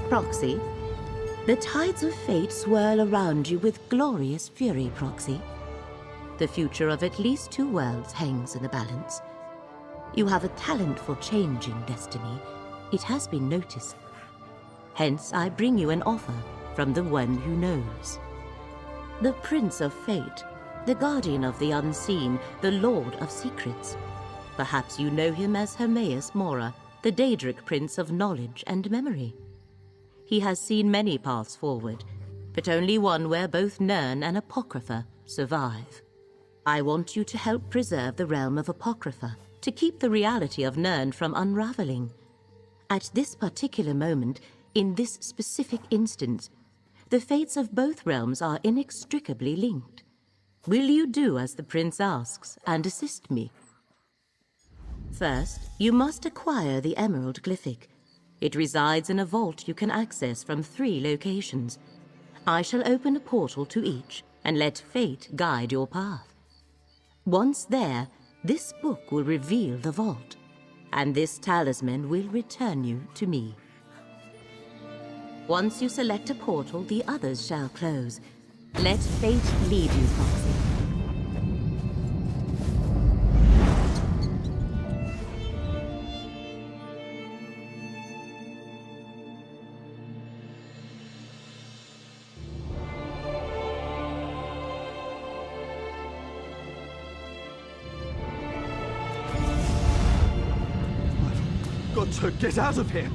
Proxy, the tides of fate swirl around you with glorious fury, Proxy. The future of at least 2 worlds hangs in the balance. You have a talent for changing destiny. It has been noticed. Hence, I bring you an offer from the one who knows. The Prince of Fate, the Guardian of the Unseen, the Lord of Secrets. Perhaps you know him as Hermaeus Mora, the Daedric Prince of Knowledge and Memory. He has seen many paths forward, but only one where both Nirn and Apocrypha survive. I want you to help preserve the realm of Apocrypha, to keep the reality of Nirn from unraveling. At this particular moment, in this specific instance, the fates of both realms are inextricably linked. Will you do as the Prince asks and assist me? First, you must acquire the Emerald Glyphic. It resides in a vault you can access from 3 locations. I shall open a portal to each and let fate guide your path. Once there, this book will reveal the vault, and this talisman will return you to me. Once you select a portal, the others shall close. Let fate lead you, Proxy. Got to get out of here!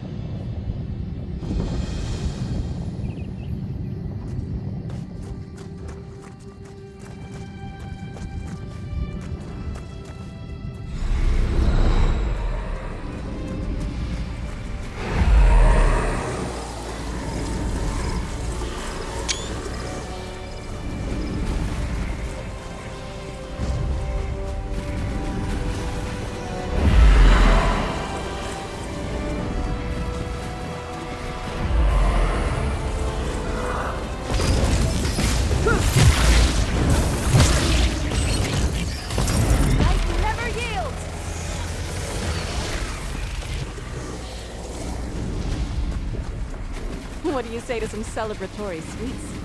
What do you say to some celebratory sweets?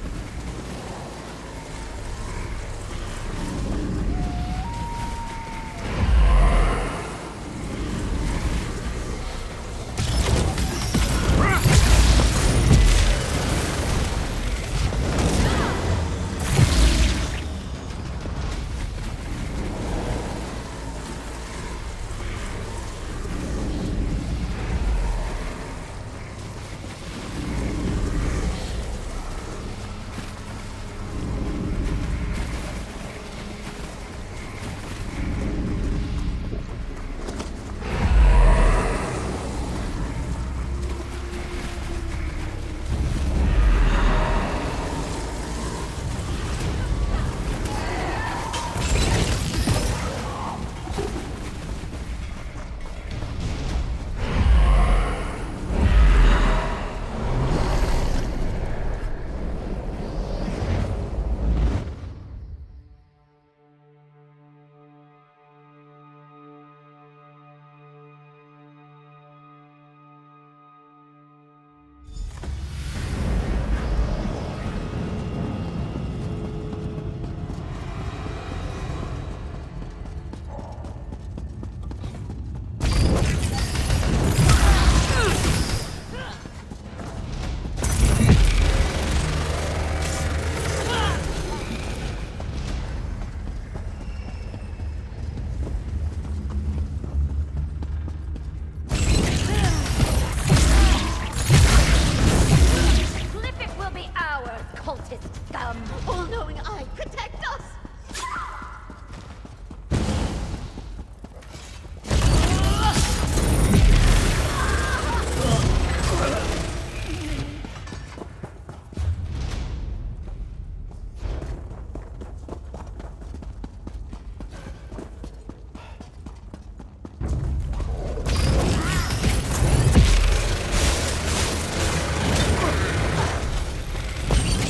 All-knowing eye, protect us!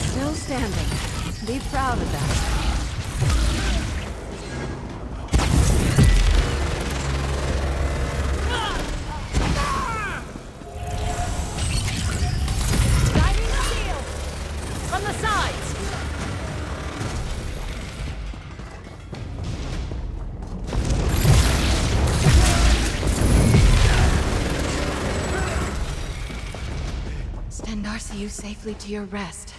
Still standing. Be proud of that. Darcy you safely to your rest.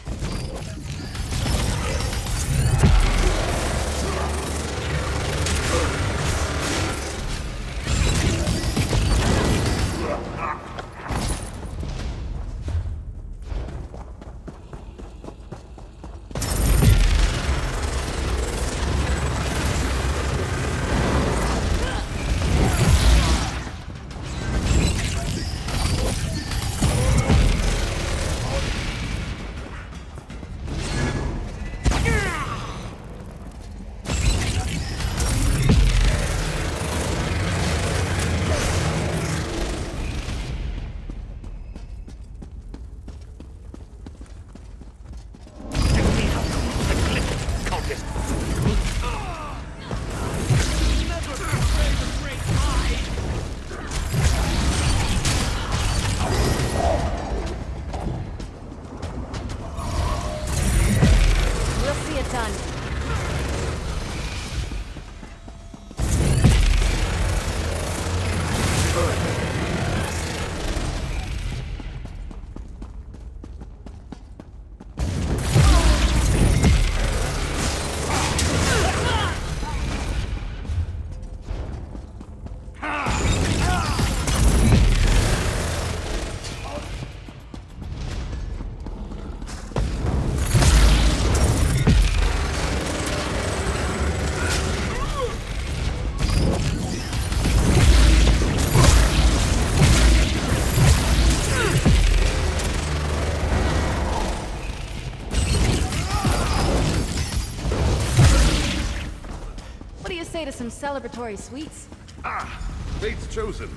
To some celebratory sweets. Ah, fate's chosen.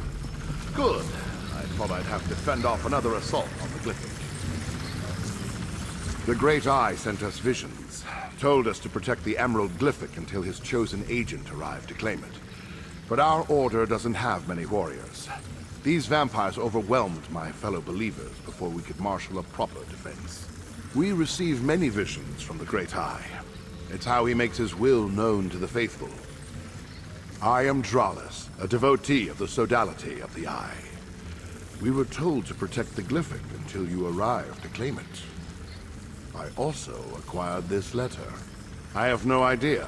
Good. I thought I'd have to fend off another assault on the Glyphic. The Great Eye sent us visions, told us to protect the Emerald Glyphic until his chosen agent arrived to claim it. But our order doesn't have many warriors. These vampires overwhelmed my fellow believers before we could marshal a proper defense. We receive many visions from the Great Eye. It's how he makes his will known to the faithful. I am Dralis, a devotee of the sodality of the Eye. We were told to protect the Glyphic until you arrived to claim it. I also acquired this letter. I have no idea.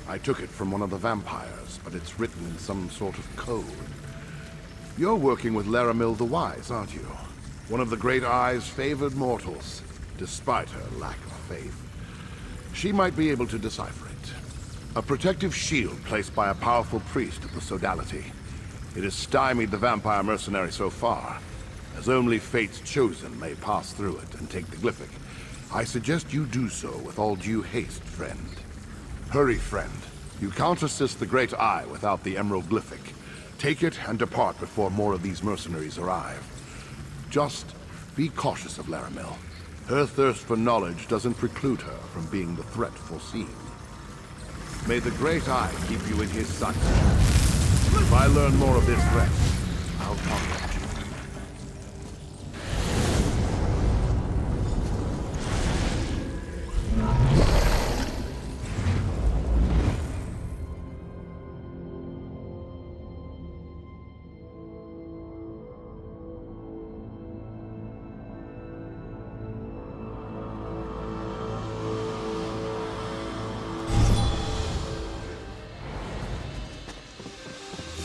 I took it from one of the vampires, but it's written in some sort of code. You're working with Laramil the Wise, aren't you? One of the Great Eye's favored mortals, despite her lack of faith. She might be able to decipher it. A protective shield placed by a powerful priest of the sodality. It has stymied the vampire mercenary so far, as only fate's chosen may pass through it and take the Glyphic. I suggest you do so with all due haste, friend. Hurry, friend. You can't assist the Great Eye without the Emerald Glyphic. Take it and depart before more of these mercenaries arrive. Just be cautious of Laramil. Her thirst for knowledge doesn't preclude her from being the threat foreseen. May the Great Eye keep you in his sight. If I learn more of this threat, I'll contact you.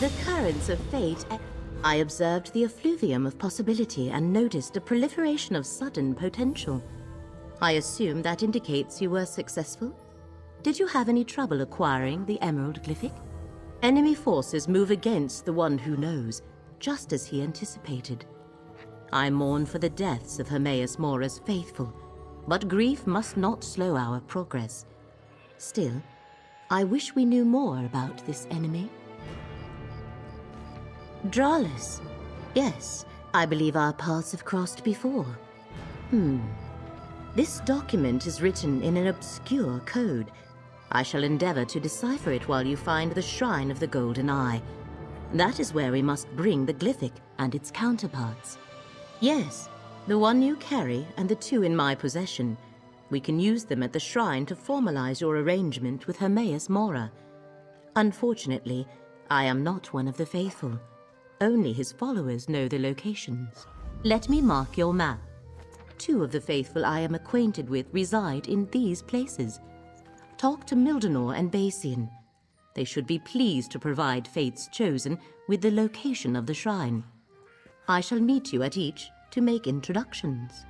The currents of fate. I observed the effluvium of possibility and noticed a proliferation of sudden potential. I assume that indicates you were successful? Did you have any trouble acquiring the Emerald Glyphic? Enemy forces move against the one who knows, just as he anticipated. I mourn for the deaths of Hermaeus Mora's faithful, but grief must not slow our progress. Still, I wish we knew more about this enemy. Dralis. Yes, I believe our paths have crossed before. This document is written in an obscure code. I shall endeavor to decipher it while you find the Shrine of the Golden Eye. That is where we must bring the Glyphic and its counterparts. Yes, the one you carry and the two in my possession. We can use them at the shrine to formalize your arrangement with Hermaeus Mora. Unfortunately, I am not one of the faithful. Only his followers know the locations. Let me mark your map. 2 of the faithful I am acquainted with reside in these places. Talk to Mildenor and Basian. They should be pleased to provide Fate's Chosen with the location of the shrine. I shall meet you at each to make introductions.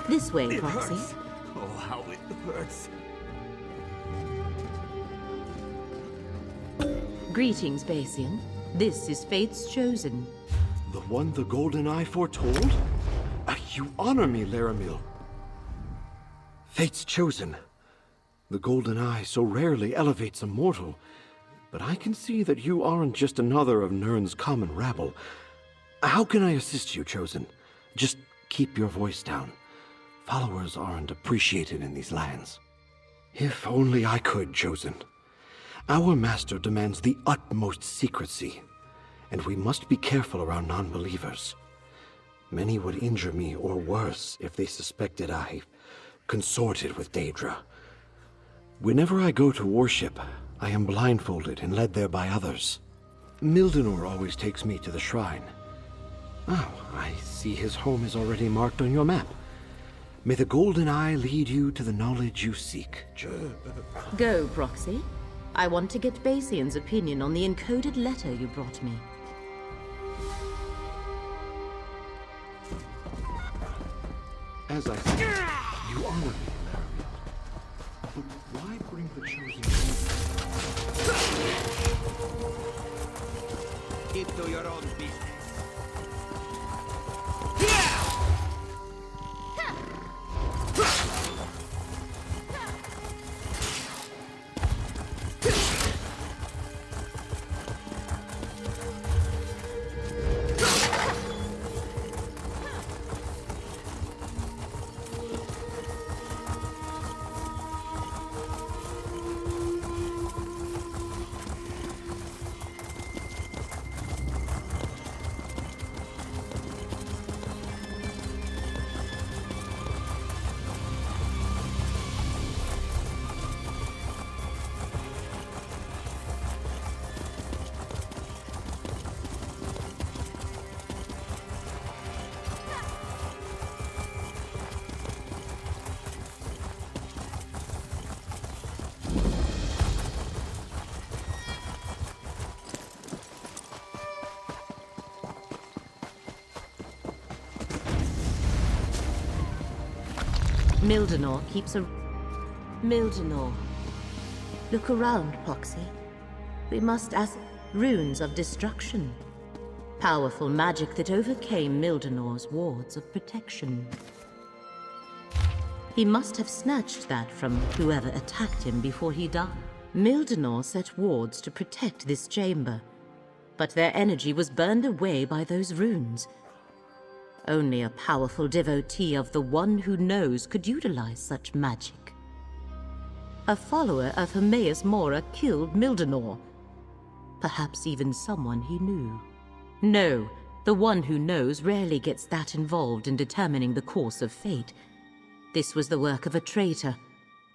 This way, It Proxy. hurts. Oh, how it hurts. Greetings, Basian. This is Fate's Chosen. The one the Golden Eye foretold? You honor me, Laramil. Fate's Chosen. The Golden Eye so rarely elevates a mortal, but I can see that you aren't just another of Nirn's common rabble. How can I assist you, Chosen? Just keep your voice down. Followers aren't appreciated in these lands. If only I could, Chosen. Our master demands the utmost secrecy, and we must be careful around non-believers. Many would injure me or worse if they suspected I consorted with Daedra. Whenever I go to worship, I am blindfolded and led there by others. Mildenor always takes me to the shrine. Oh, I see his home is already marked on your map. May the Golden Eye lead you to the knowledge you seek. Go, Proxy. I want to get Basian's opinion on the encoded letter you brought me. As I said, you honor me, Laramil. But why bring the Chosen? Keep to your own business. Mildenor keeps a... Mildenor. Look around, Proxy. We must ask runes of destruction. Powerful magic that overcame Mildenor's wards of protection. He must have snatched that from whoever attacked him before he died. Mildenor set wards to protect this chamber, but their energy was burned away by those runes. Only a powerful devotee of the One Who Knows could utilize such magic. A follower of Hermaeus Mora killed Mildenor. Perhaps even someone he knew. No, The one who knows rarely gets that involved in determining the course of fate. This was the work of a traitor,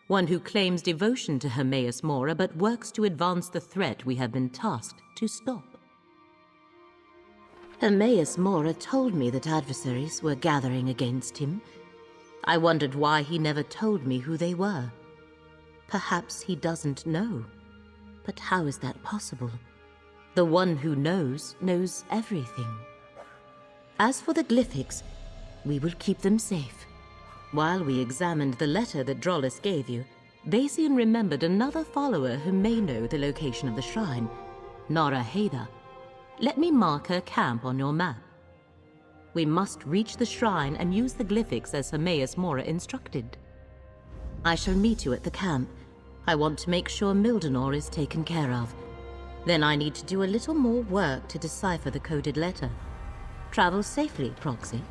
one who claims devotion to Hermaeus Mora but works to advance the threat we have been tasked to stop. Hermaeus Mora told me that adversaries were gathering against him. I wondered why he never told me who they were. Perhaps he doesn't know. But how is that possible? The one who knows everything. As for the glyphics, we will keep them safe. While we examined the letter that Drollus gave you, Basian remembered another follower who may know the location of the shrine, Naraheda. Let me mark her camp on your map. We must reach the shrine and use the glyphics as Hermaeus Mora instructed. I shall meet you at the camp. I want to make sure Mildenor is taken care of. Then I need to do a little more work to decipher the coded letter. Travel safely, Proxy.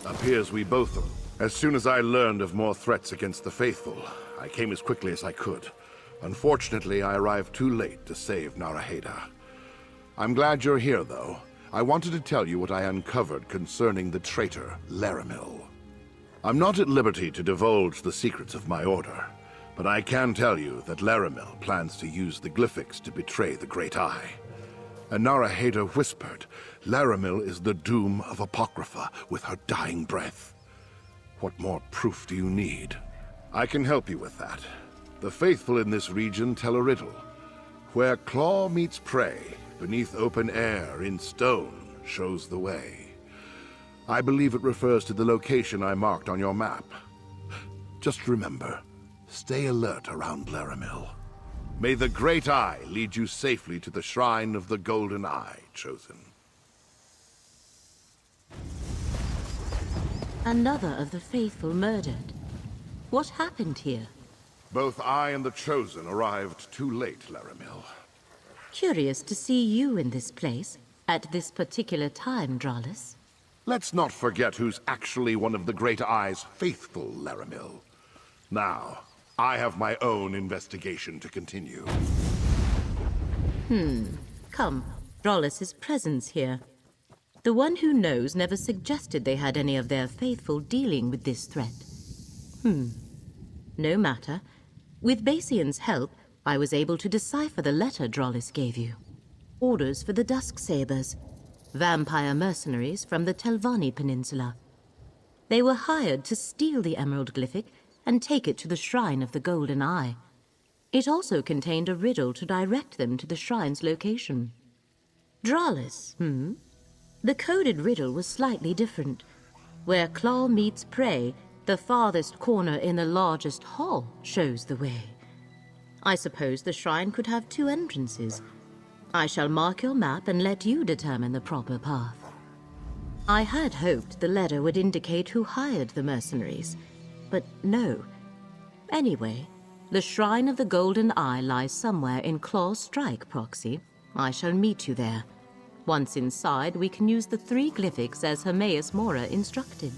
Appears we both of them. As soon as I learned of more threats against the faithful, I came as quickly as I could. Unfortunately, I arrived too late to save Naraheda. I'm glad you're here, though. I wanted to tell you what I uncovered concerning the traitor, Laramil. I'm not at liberty to divulge the secrets of my order, but I can tell you that Laramil plans to use the glyphics to betray the Great Eye. And Naraheda whispered, Laramil is the doom of Apocrypha with her dying breath. What more proof do you need? I can help you with that. The faithful in this region tell a riddle. Where claw meets prey, beneath open air, in stone, shows the way. I believe it refers to the location I marked on your map. Just remember, stay alert around Laramil. May the Great Eye lead you safely to the Shrine of the Golden Eye, Chosen. Another of the faithful murdered. What happened here? Both I and the Chosen arrived too late, Laramil. Curious to see you in this place, at this particular time, Drollus. Let's not forget who's actually one of the Great Eye's faithful, Laramil. Now, I have my own investigation to continue. Come, Drollus's presence here. The one who knows never suggested they had any of their faithful dealing with this threat. No matter. With Basian's help, I was able to decipher the letter Drollus gave you. Orders for the Dusksabers, vampire mercenaries from the Telvanni Peninsula. They were hired to steal the Emerald Glyphic and take it to the Shrine of the Golden Eye. It also contained a riddle to direct them to the shrine's location. Drollus, The coded riddle was slightly different. Where claw meets prey, the farthest corner in the largest hall shows the way. I suppose the shrine could have two entrances. I shall mark your map and let you determine the proper path. I had hoped the letter would indicate who hired the mercenaries, but no. Anyway, the Shrine of the Golden Eye lies somewhere in Claw's Strike, Proxy. I shall meet you there. Once inside, we can use the 3 glyphics as Hermaeus Mora instructed.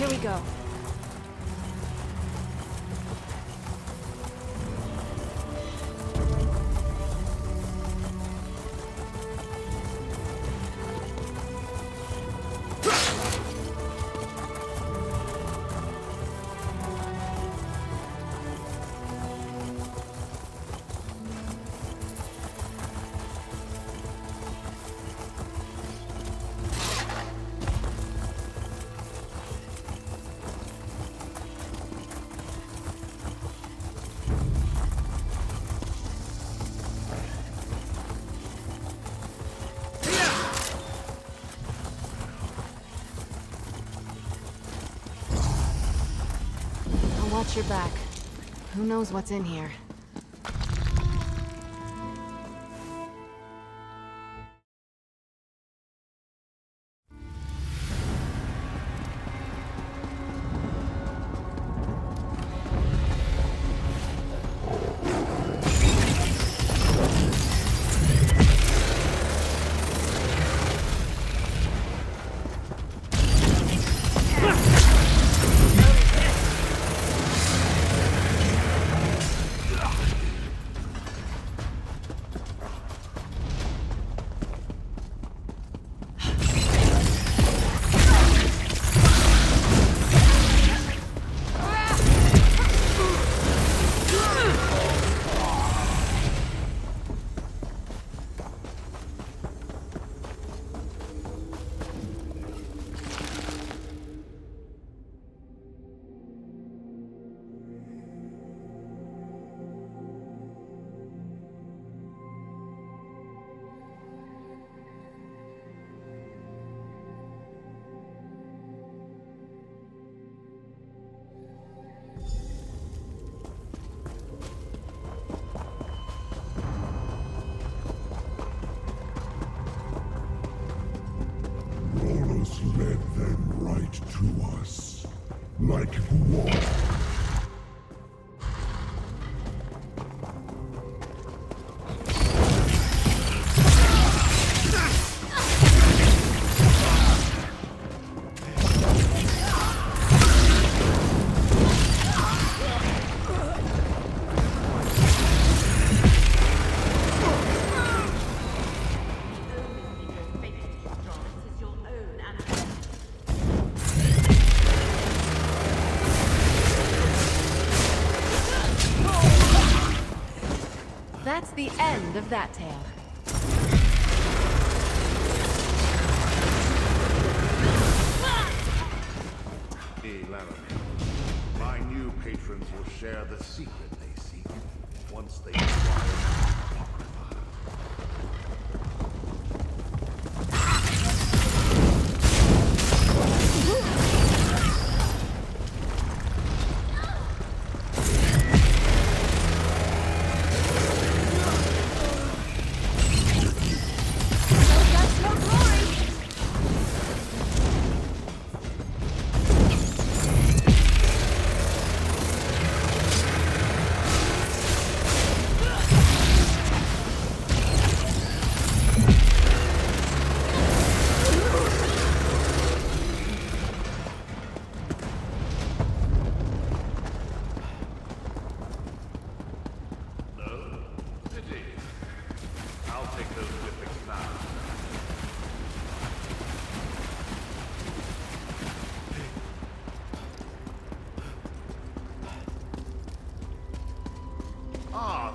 Here we go. Watch your back. Who knows what's in here? Led them right to us, like water. That's the end of that tale. Hey, Laramie. My new patrons will share the secret they seek once they acquire Apocrypha.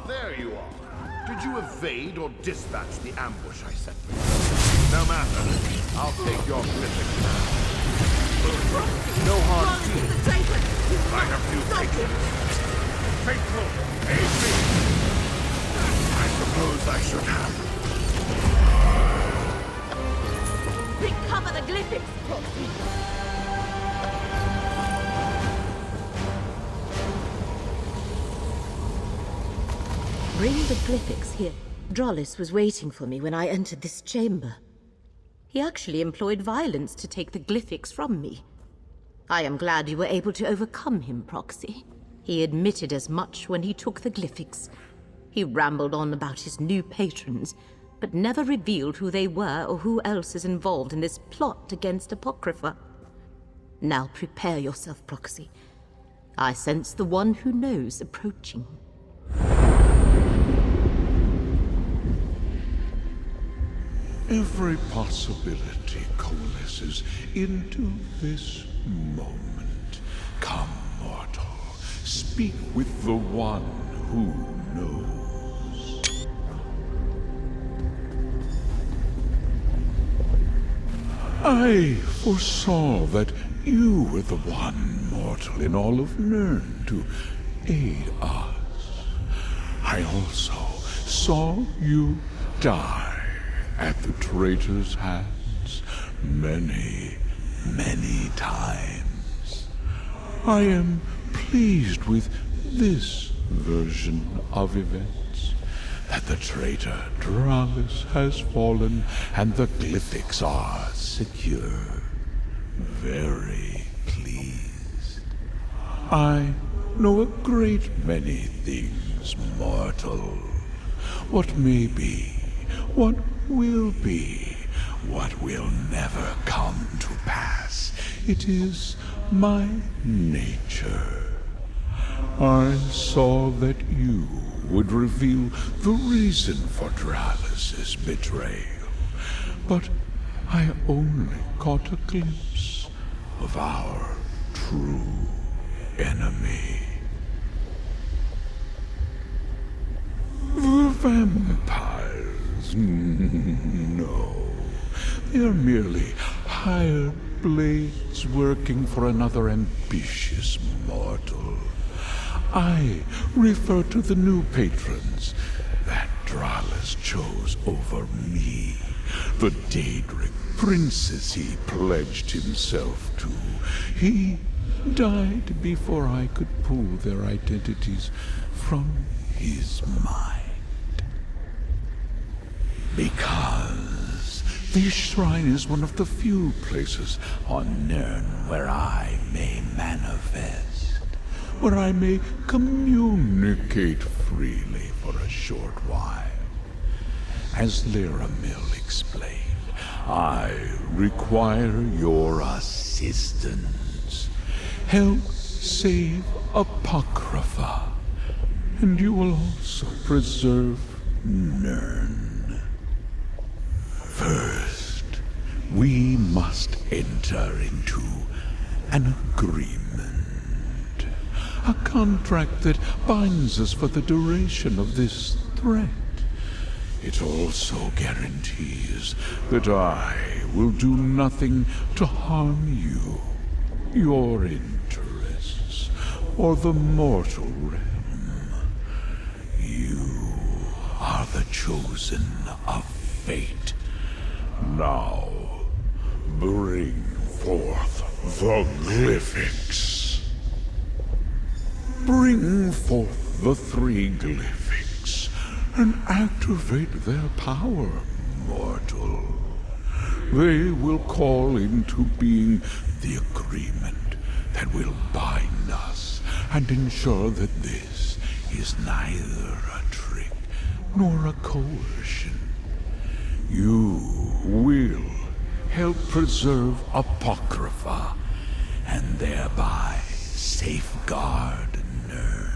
There you are. Did you evade or dispatch the ambush I set for you? No matter. I'll take your glyphic now. No hard feelings. I have few patrons. Faithful, aid me. I suppose I should have. Recover the glyphics, Proxy. Bring the glyphics here. Drollis was waiting for me when I entered this chamber. He actually employed violence to take the glyphics from me. I am glad you were able to overcome him, Proxy. He admitted as much when he took the glyphics. He rambled on about his new patrons, but never revealed who they were or who else is involved in this plot against Apocrypha. Now prepare yourself, Proxy. I sense the one who knows approaching. Every possibility coalesces into this moment. Come, mortal, speak with the one who knows. I foresaw that you were the one mortal in all of Nirn to aid us. I also saw you die at the traitor's hands many, many times. I am pleased with this version of events, that the traitor Dralis has fallen and the glyphics are secure. Very pleased. I know a great many things, mortal. What may be, what will be, what will never come to pass. It is my nature. I saw that you would reveal the reason for Dralis's betrayal, but I only caught a glimpse of our true enemy. The vampires. No. They are merely hired blades working for another ambitious mortal. I refer to the new patrons that Dralis chose over me, the Daedric princes he pledged himself to. He died before I could pull their identities from his mind. Because this shrine is one of the few places on Nirn where I may manifest, where I may communicate freely for a short while. As Laramil explained, I require your assistance. Help save Apocrypha, and you will also preserve Nirn. First, we must enter into an agreement. A contract that binds us for the duration of this threat. It also guarantees that I will do nothing to harm you, your interests, or the mortal realm. You are the chosen of fate. Now, bring forth the glyphics. Bring forth the 3 glyphics and activate their power, mortal. They will call into being the agreement that will bind us and ensure that this is neither a trick nor a coercion. You will help preserve Apocrypha and thereby safeguard Nirn.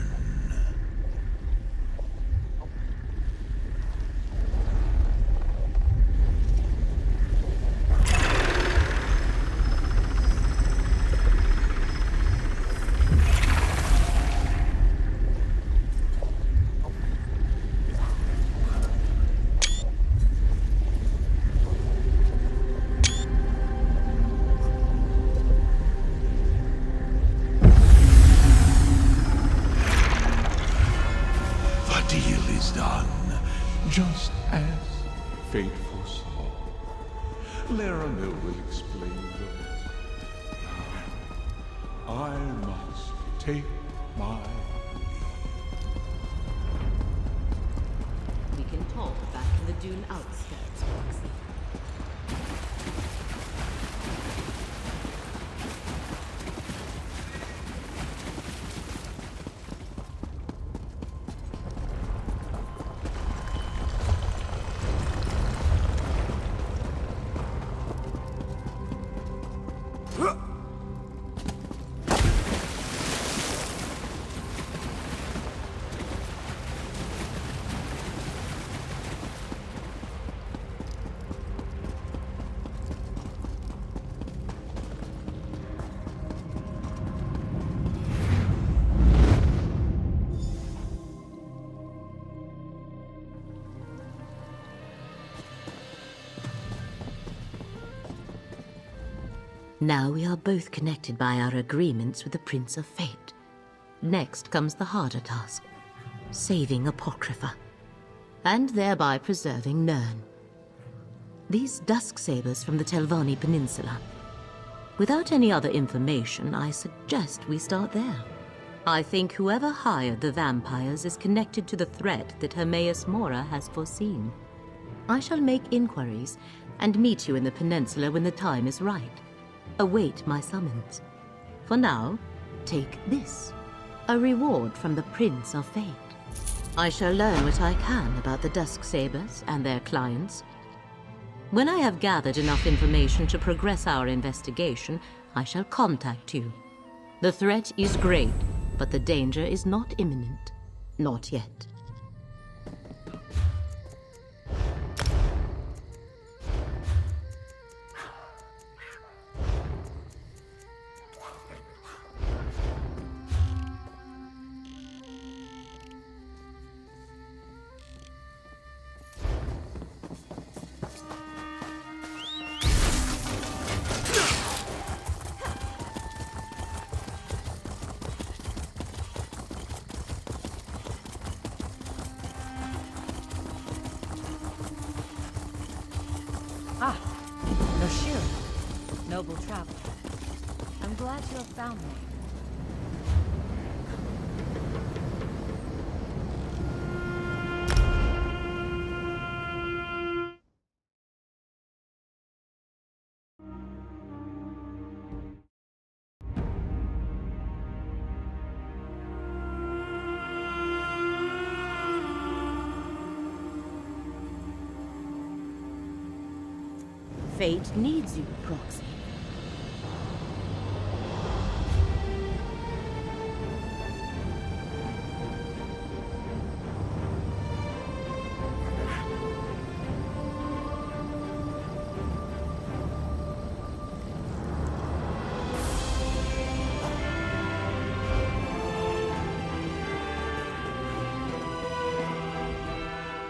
Just as fate foresaw. Laramil will explain the rest. Now, I must take my leave. We can talk back in the dune outskirts, Proxy. Now we are both connected by our agreements with the Prince of Fate. Next comes the harder task, saving Apocrypha, and thereby preserving Nirn. These dusk sabers from the Telvanni Peninsula. Without any other information, I suggest we start there. I think whoever hired the vampires is connected to the threat that Hermaeus Mora has foreseen. I shall make inquiries and meet you in the peninsula when the time is right. Await my summons. For now, take this, a reward from the Prince of Fate. I shall learn what I can about the Dusk Sabers and their clients. When I have gathered enough information to progress our investigation, I shall contact you. The threat is great, but the danger is not imminent. Not yet. Noble traveler. I'm glad you have found me. Fate needs you, Proxy.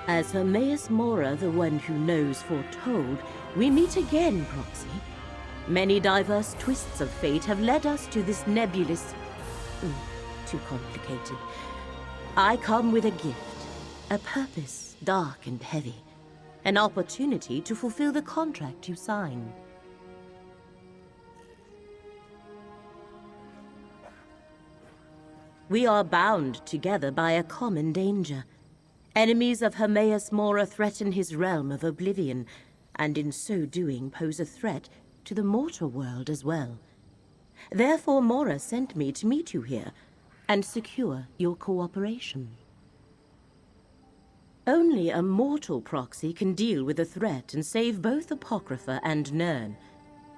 As Hermaeus Mora, the one who knows, foretold, we meet again, Proxy. Many diverse twists of fate have led us to this nebulous... too complicated. I come with a gift, a purpose dark and heavy, an opportunity to fulfill the contract you signed. We are bound together by a common danger. Enemies of Hermaeus Mora threaten his realm of oblivion, and in so doing pose a threat to the mortal world as well. Therefore Mora sent me to meet you here, and secure your cooperation. Only a mortal Proxy can deal with the threat and save both Apocrypha and Nirn.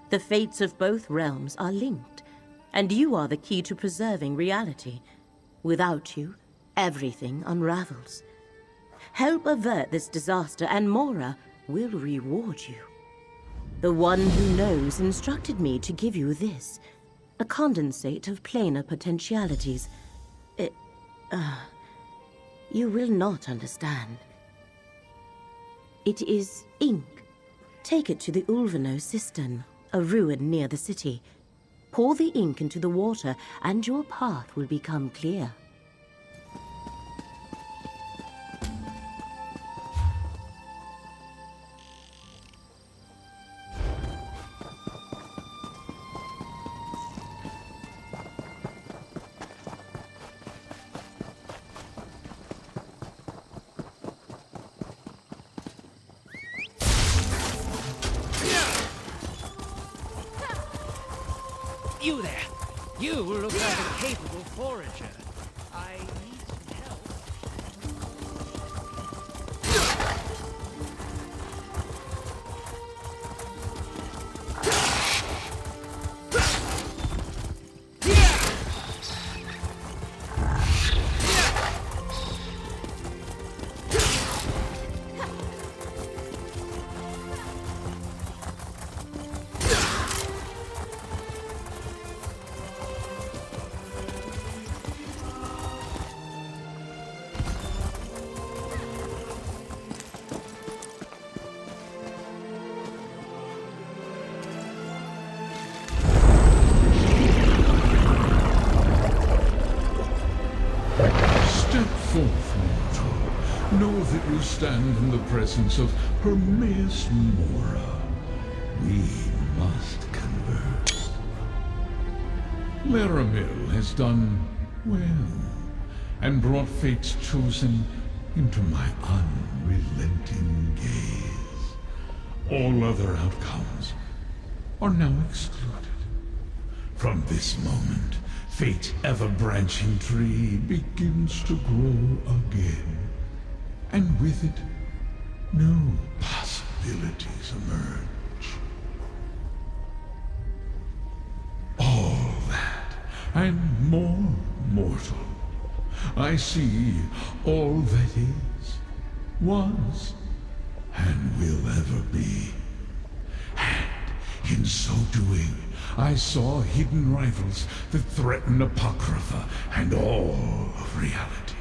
The fates of both realms are linked, and you are the key to preserving reality. Without you, everything unravels. Help avert this disaster, and Mora will reward you. The one who knows instructed me to give you this, a condensate of planar potentialities. You will not understand. It is ink. Take it to the Ulvano cistern, a ruin near the city. Pour the ink into the water, and your path will become clear. You there! You look like a capable forager. I need some help. stand in the presence of Hermaeus Mora. We must converse. Laramil has done well, and brought Fate's Chosen into my unrelenting gaze. All other outcomes are now excluded. From this moment, Fate's ever-branching tree begins to grow again, and with it, new possibilities emerge. All that, and more mortal. I see all that is, was, and will ever be. And in so doing, I saw hidden rivals that threaten Apocrypha and all of reality.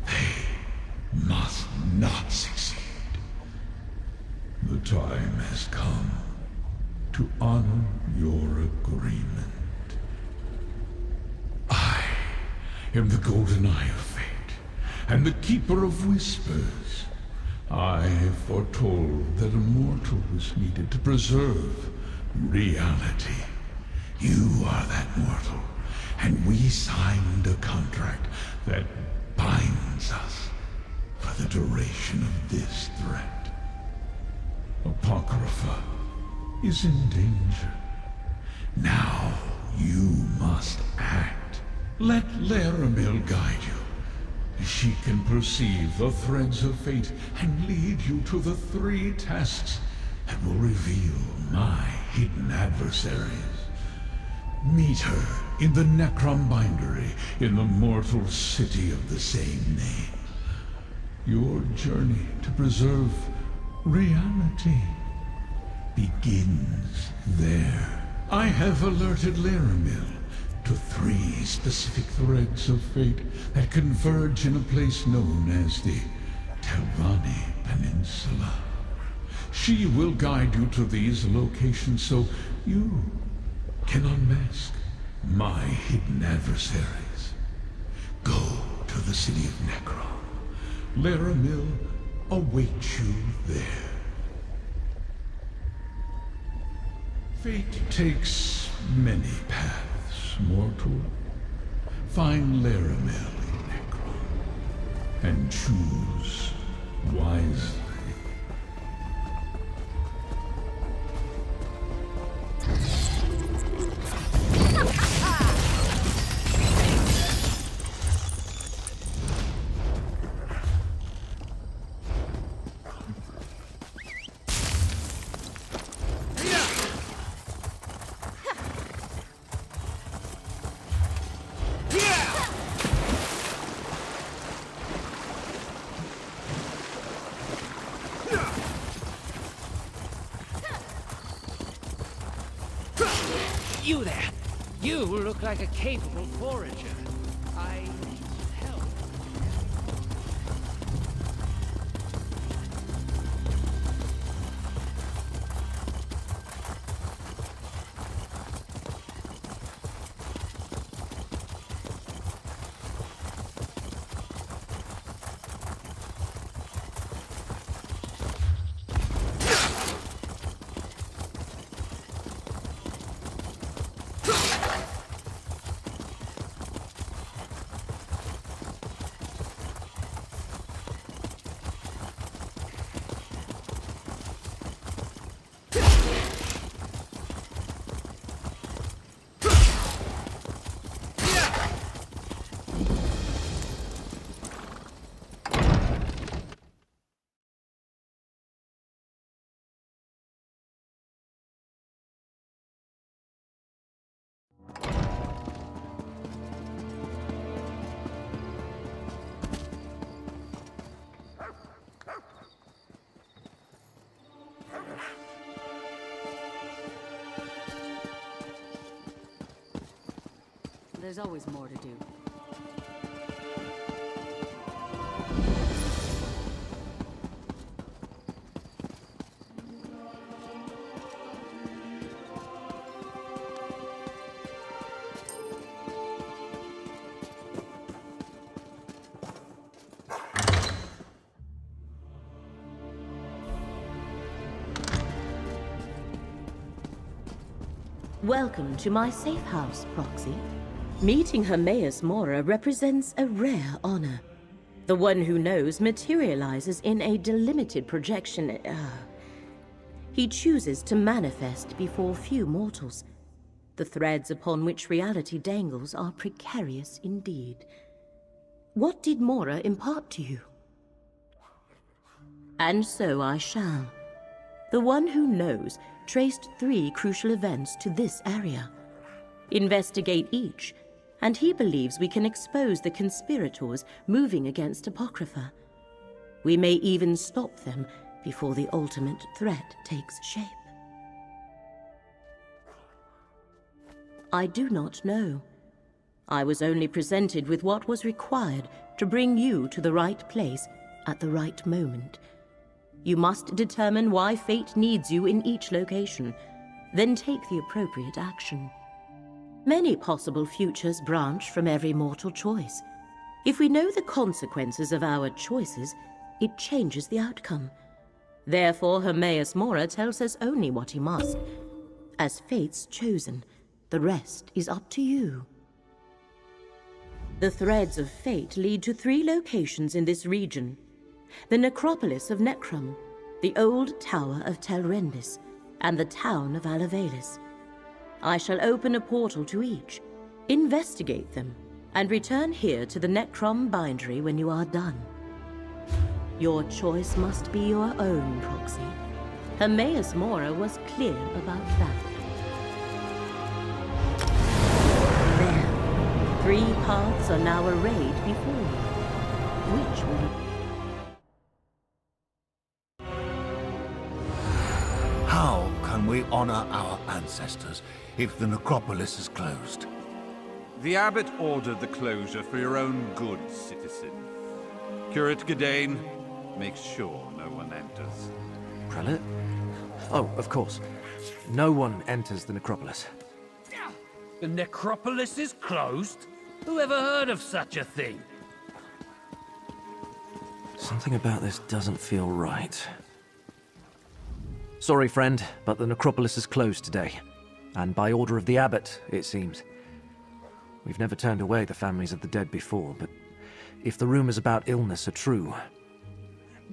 They must not succeed. The time has come to honor your agreement. I am the Golden Eye of Fate, and the Keeper of Whispers. I foretold that a mortal was needed to preserve reality. You are that mortal, and we signed a contract that binds us for the duration of this threat. Apocrypha is in danger. Now you must act. Let Laramil guide you. She can perceive the threads of fate and lead you to the 3 tasks that will reveal my hidden adversaries. Meet her in the Necrom Bindery in the mortal city of the same name. Your journey to preserve reality begins there. I have alerted Laramil to 3 specific threads of fate that converge in a place known as the Tervani Peninsula. She will guide you to these locations so you can unmask my hidden adversaries. Go to the city of Necrom. Laramil awaits you there. Fate takes many paths, mortal. Find Laramil in Necrom, and choose wisely. You there! You look like a capable forager. I need help. There's always more to do. Welcome to my safe house, Proxy. Meeting Hermaeus Mora represents a rare honor. The one who knows materializes in a delimited projection. He chooses to manifest before few mortals. The threads upon which reality dangles are precarious indeed. What did Mora impart to you? And so I shall. The one who knows traced 3 crucial events to this area. Investigate each, and he believes we can expose the conspirators moving against Apocrypha. We may even stop them before the ultimate threat takes shape. I do not know. I was only presented with what was required to bring you to the right place at the right moment. You must determine why fate needs you in each location, then take the appropriate action. Many possible futures branch from every mortal choice. If we know the consequences of our choices, it changes the outcome. Therefore, Hermaeus Mora tells us only what he must. As fate's chosen, the rest is up to you. The threads of fate lead to 3 locations in this region. The necropolis of Necrum, the old tower of Telrendis, and the town of Alavelis. I shall open a portal to each, investigate them, and return here to the Necrom bindery when you are done. Your choice must be your own, Proxy. Hermaeus Mora was clear about that. There, 3 paths are now arrayed before you. Which will you... How can we honor our ancestors if the necropolis is closed? The abbot ordered the closure for your own good, citizen. Curate Gadain makes sure no one enters. Prelate? Oh, of course. No one enters the necropolis. The necropolis is closed? Who ever heard of such a thing? Something about this doesn't feel right. Sorry, friend, but the necropolis is closed today. And by order of the abbot, it seems. We've never turned away the families of the dead before, but if the rumors about illness are true,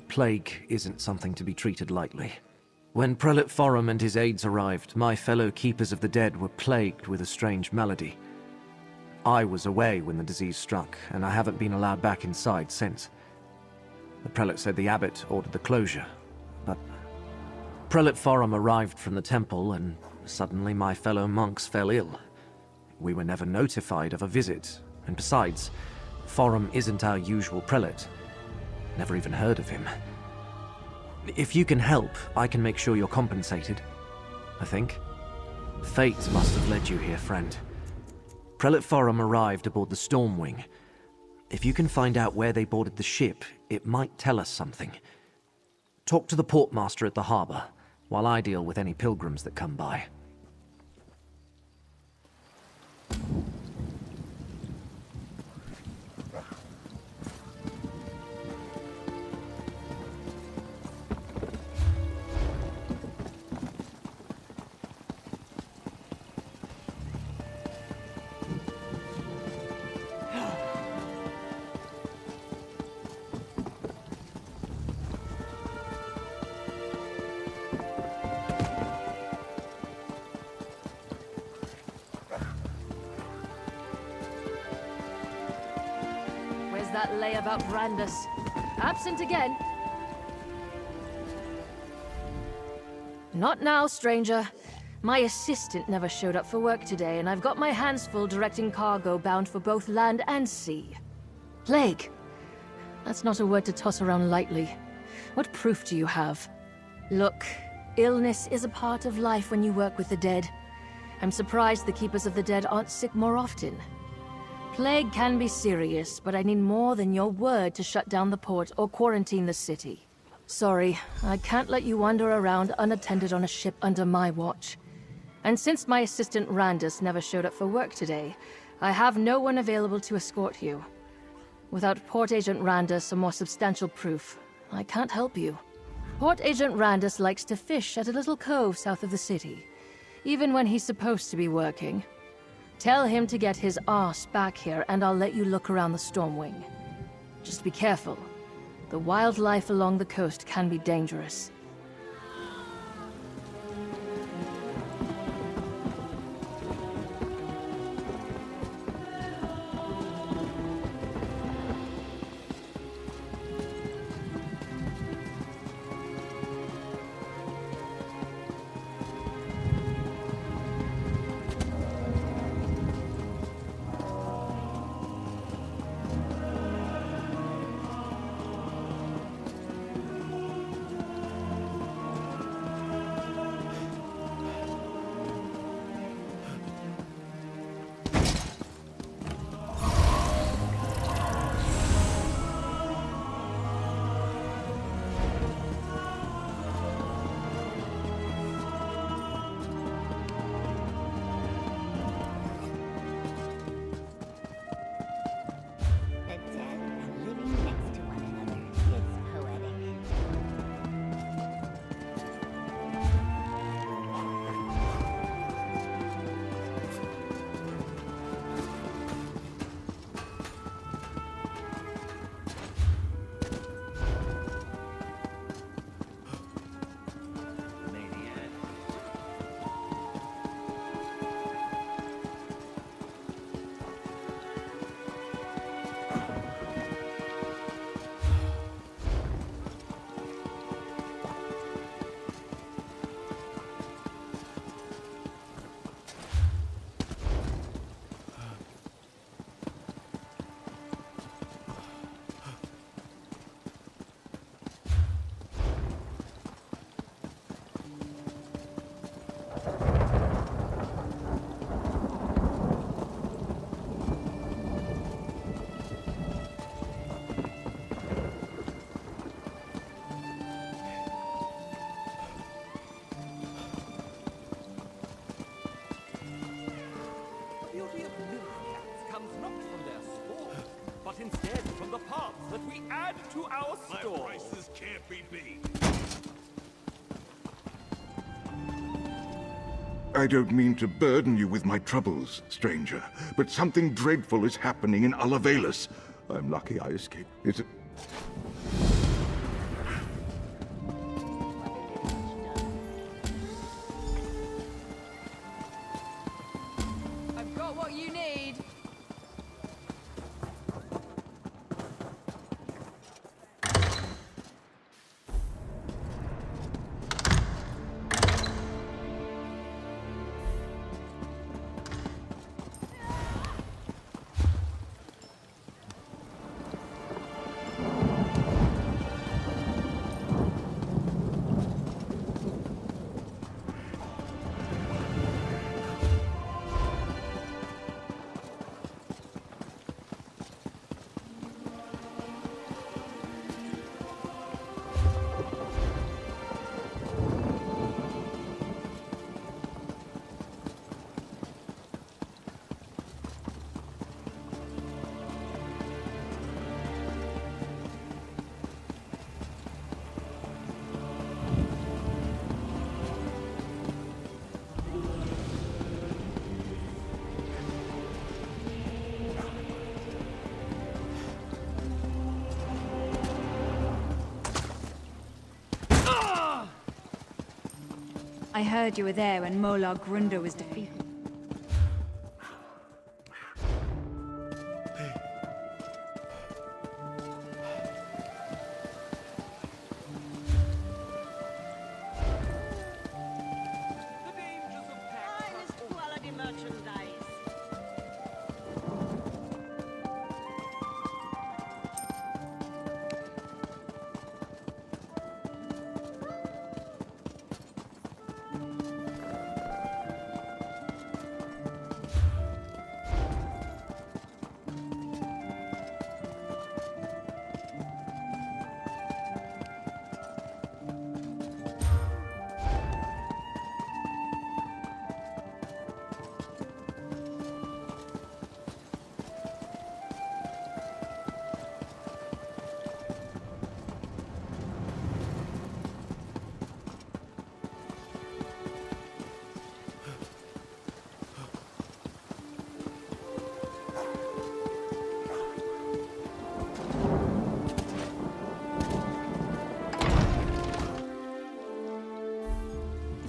plague isn't something to be treated lightly. When Prelate Forum and his aides arrived, my fellow keepers of the dead were plagued with a strange malady. I was away when the disease struck, and I haven't been allowed back inside since. The prelate said the abbot ordered the closure, but Prelate Forum arrived from the temple, and suddenly my fellow monks fell ill. We were never notified of a visit, and besides, Forum isn't our usual prelate. Never even heard of him. If you can help, I can make sure you're compensated. I think. Fate must have led you here, friend. Prelate Forum arrived aboard the Stormwing. If you can find out where they boarded the ship, it might tell us something. Talk to the portmaster at the harbor, while I deal with any pilgrims that come by. That lay about Brandus. Absent again. Not now, stranger. My assistant never showed up for work today, and I've got my hands full directing cargo bound for both land and sea. Plague. That's not a word to toss around lightly. What proof do you have? Look, illness is a part of life when you work with the dead. I'm surprised the Keepers of the Dead aren't sick more often. Plague can be serious, but I need more than your word to shut down the port or quarantine the city. Sorry, I can't let you wander around unattended on a ship under my watch. And since my assistant Randus never showed up for work today, I have no one available to escort you. Without Port Agent Randus or more substantial proof, I can't help you. Port Agent Randus likes to fish at a little cove south of the city. even when he's supposed to be working. Tell him to get his arse back here, and I'll let you look around the Stormwing. Just be careful. The wildlife along the coast can be dangerous. Instead from the parts that we add to our store. My prices can't be beat. I don't mean to burden you with my troubles, stranger, but something dreadful is happening in Alavelis. I'm lucky I escaped. It's a... I've got what you need. I heard you were there when Molar Grunder was defeated.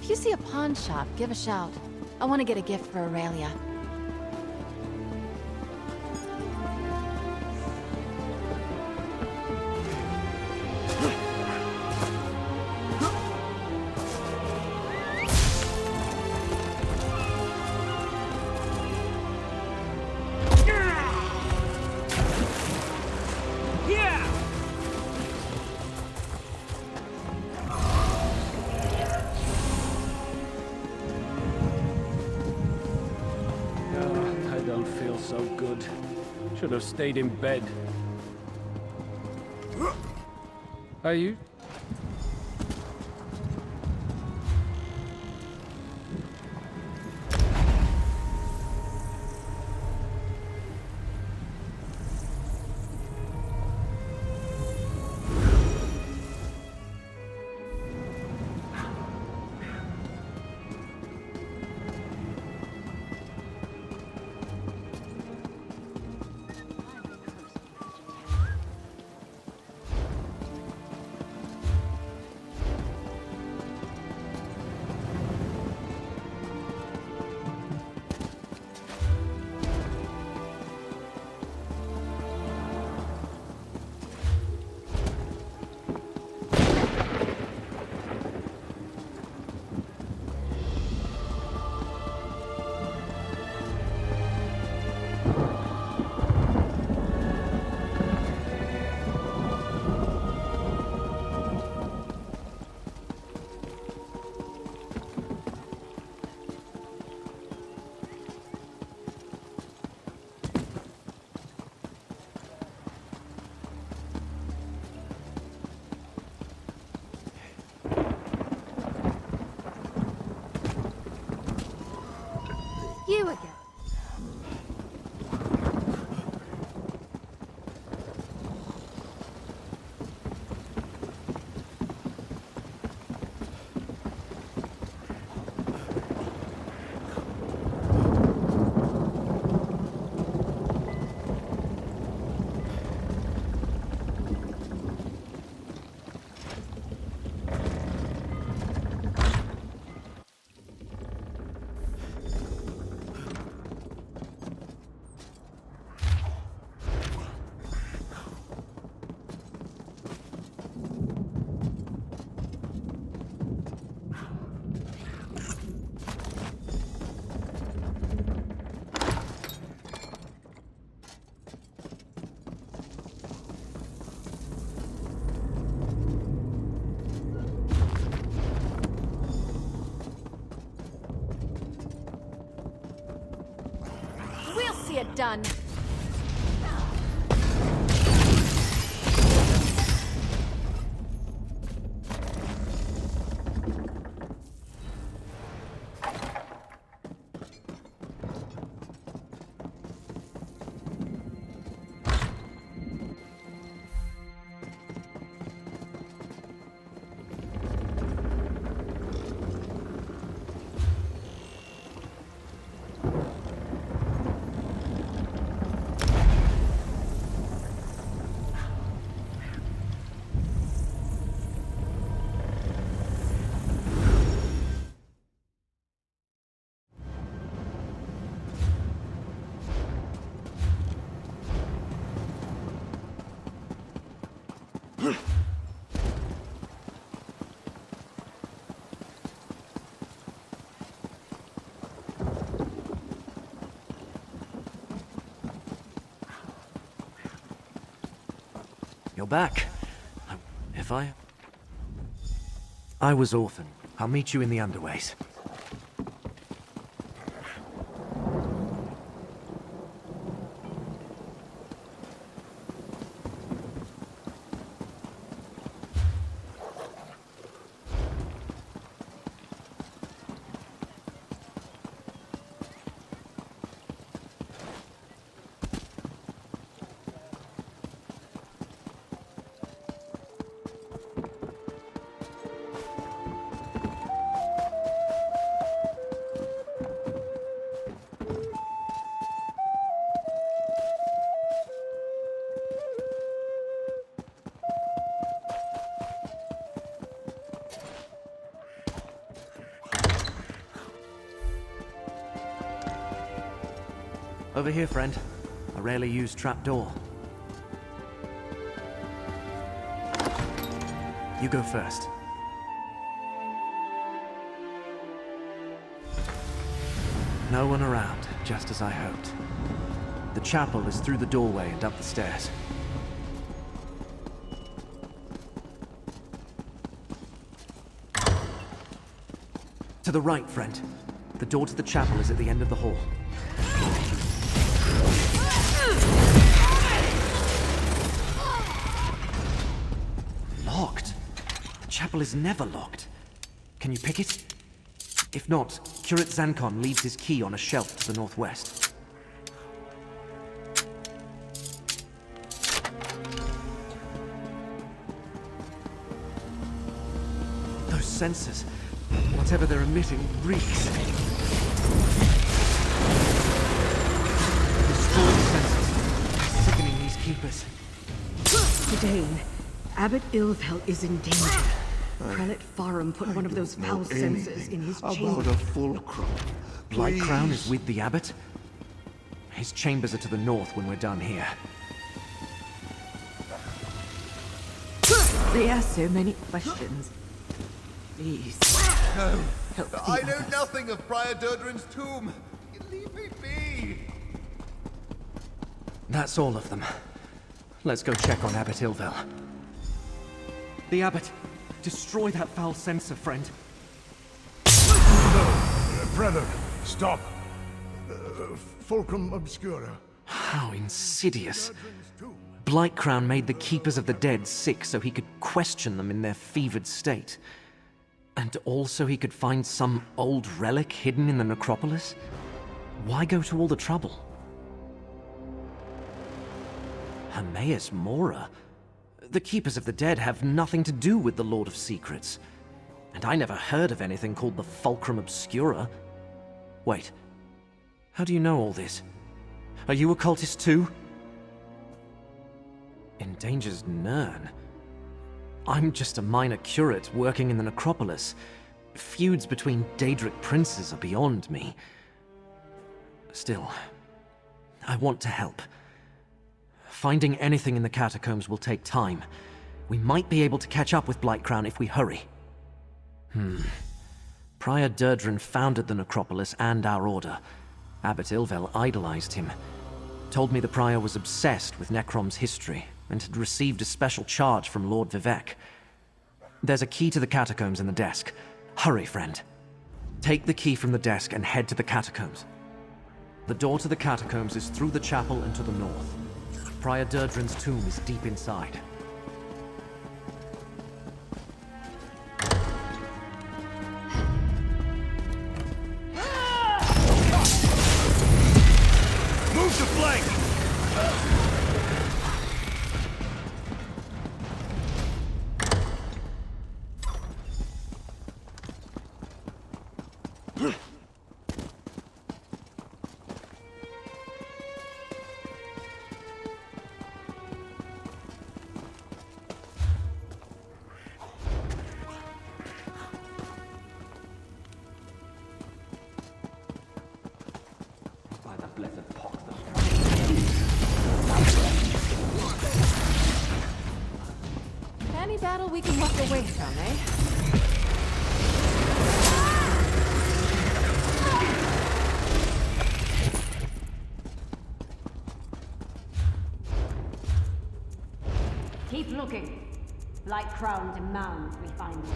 If you see a pawn shop, give a shout. I want to get a gift for Aurelia. So good. Should have stayed in bed. Are you? You again. We'll see it done. You're back. I was Orphan. I'll meet you in the underways. Over here, friend. A rarely used trapdoor. You go first. No one around, just as I hoped. The chapel is through the doorway and up the stairs. To the right, friend. The door to the chapel is at the end of the hall. Locked? The chapel is never locked. Can you pick it? If not, Curate Zancon leaves his key on a shelf to the northwest. Those sensors, whatever they're emitting, reeks. Destroy the sensors, sickening these keepers. Gedane, Abbot Ilvel is in danger. Prelate Farum put one of those foul sensors in his chamber. About a fulcrum. Blight Crown is with the abbot? His chambers are to the north when we're done here. They ask so many questions. Please. No, help the I know others. nothing of Prior Durdren's tomb. Leave me be. That's all of them. Let's go check on Abbot Ilvel. The abbot! Destroy that foul sensor, friend. Brother, stop. Fulcrum Obscura. How insidious. Blight Crown made the Keepers of the Dead sick so he could question them in their fevered state. And also he could find some old relic hidden in the necropolis? Why go to all the trouble? Hermaeus Mora? The Keepers of the Dead have nothing to do with the Lord of Secrets. And I never heard of anything called the Fulcrum Obscura. Wait, how do you know all this? Are you a cultist too? Endangers Nirn? I'm just a minor curate working in the necropolis. Feuds between Daedric princes are beyond me. Still, I want to help. Finding anything in the catacombs will take time. We might be able to catch up with Blight Crown if we hurry. Prior Durdren founded the necropolis and our order. Abbot Ilvel idolized him. Told me the prior was obsessed with Necrom's history and had received a special charge from Lord Vivek. There's a key to the catacombs in the desk. Hurry, friend. Take the key from the desk and head to the catacombs. The door to the catacombs is through the chapel and to the north. Prior Durdren's tomb is deep inside. Move to flank! Any battle we can walk away from, eh? Keep looking. Blight Crown demands we find them.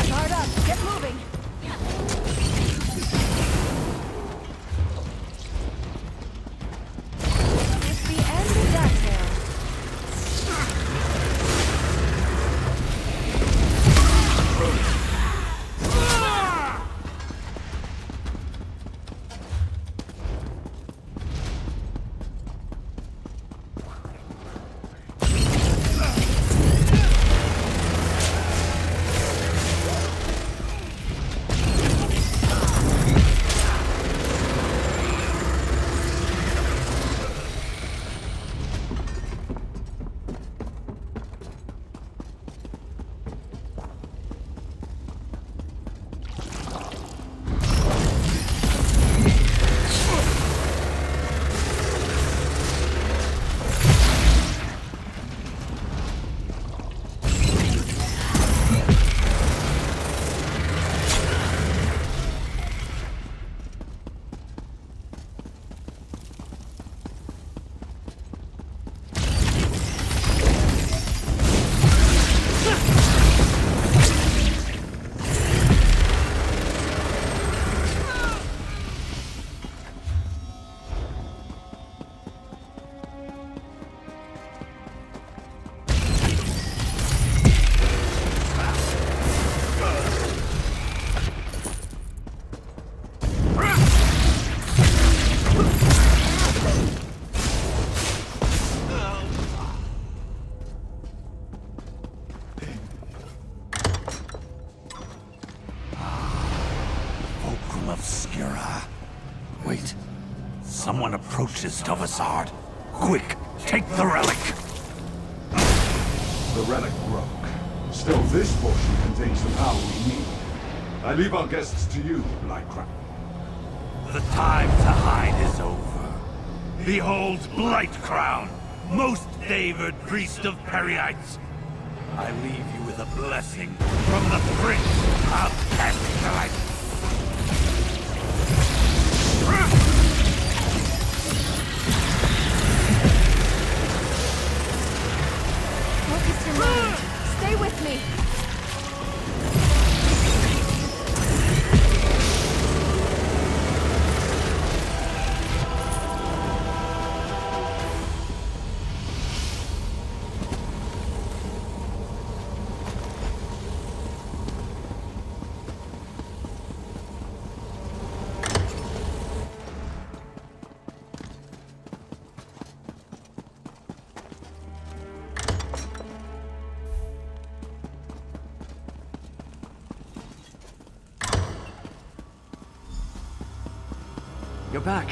Guard up! Get moving! It's the end of that tale. Wait. Someone approaches Tovasard. Quick, take the relic! The relic broke. Still, this portion contains the power we need. I leave our guests to you, Blightcrown. The time to hide is over. Behold Blightcrown, most favored priest of Perryites. I leave you with a blessing from the Prince of Pestilence. Focus your mind. Stay with me. You're back.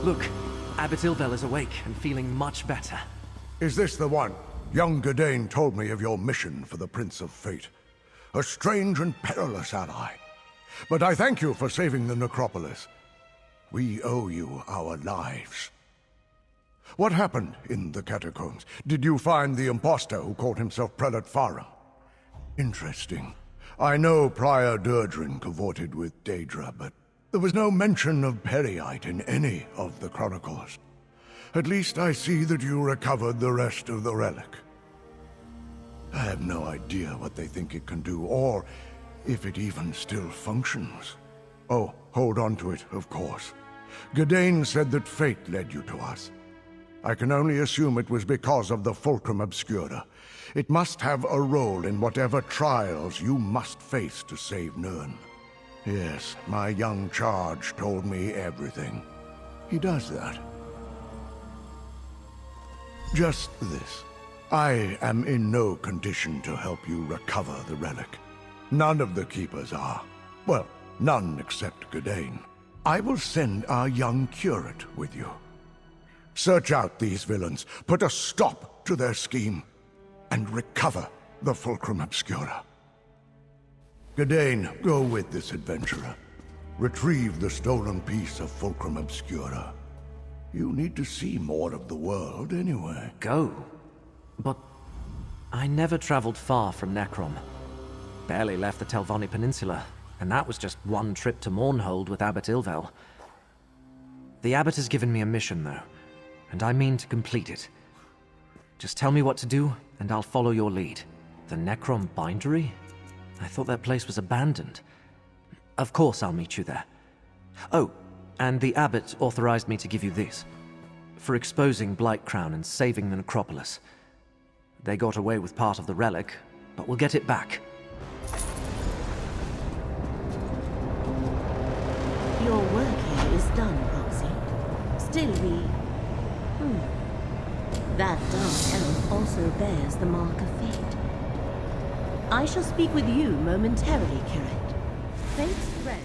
Look, Abbot Ilvel is awake and feeling much better. Is this the one? Young Gadain told me of your mission for the Prince of Fate. A strange and perilous ally. But I thank you for saving the necropolis. We owe you our lives. What happened in the catacombs? Did you find the impostor who called himself Prelate Farum? Interesting. I know Prior Durdrin cavorted with Daedra, but there was no mention of Perryites in any of the chronicles. At least I see that you recovered the rest of the relic. I have no idea what they think it can do, or if it even still functions. Oh, hold on to it, of course. Gadain said that fate led you to us. I can only assume it was because of the Fulcrum Obscura. It must have a role in whatever trials you must face to save Nirn. Yes, my young charge told me everything. He does that. Just this. I am in no condition to help you recover the relic. None of the Keepers are. Well, none except Gadain. I will send our young curate with you. Search out these villains, put a stop to their scheme, and recover the Fulcrum Obscura. Gadain, go with this adventurer. Retrieve the stolen piece of Fulcrum Obscura. You need to see more of the world anyway. Go? But I never traveled far from Necrom. Barely left the Telvanni Peninsula, and that was just one trip to Mournhold with Abbot Ilvel. The Abbot has given me a mission, though, and I mean to complete it. Just tell me what to do, and I'll follow your lead. The Necrom Bindery? I thought that place was abandoned. Of course I'll meet you there. Oh, and the Abbot authorized me to give you this. For exposing Blightcrown and saving the necropolis. They got away with part of the relic, but we'll get it back. Your work here is done, Proxy. Still That dark elf also bears the mark of fate. I shall speak with you momentarily, Curate. Fate's rest.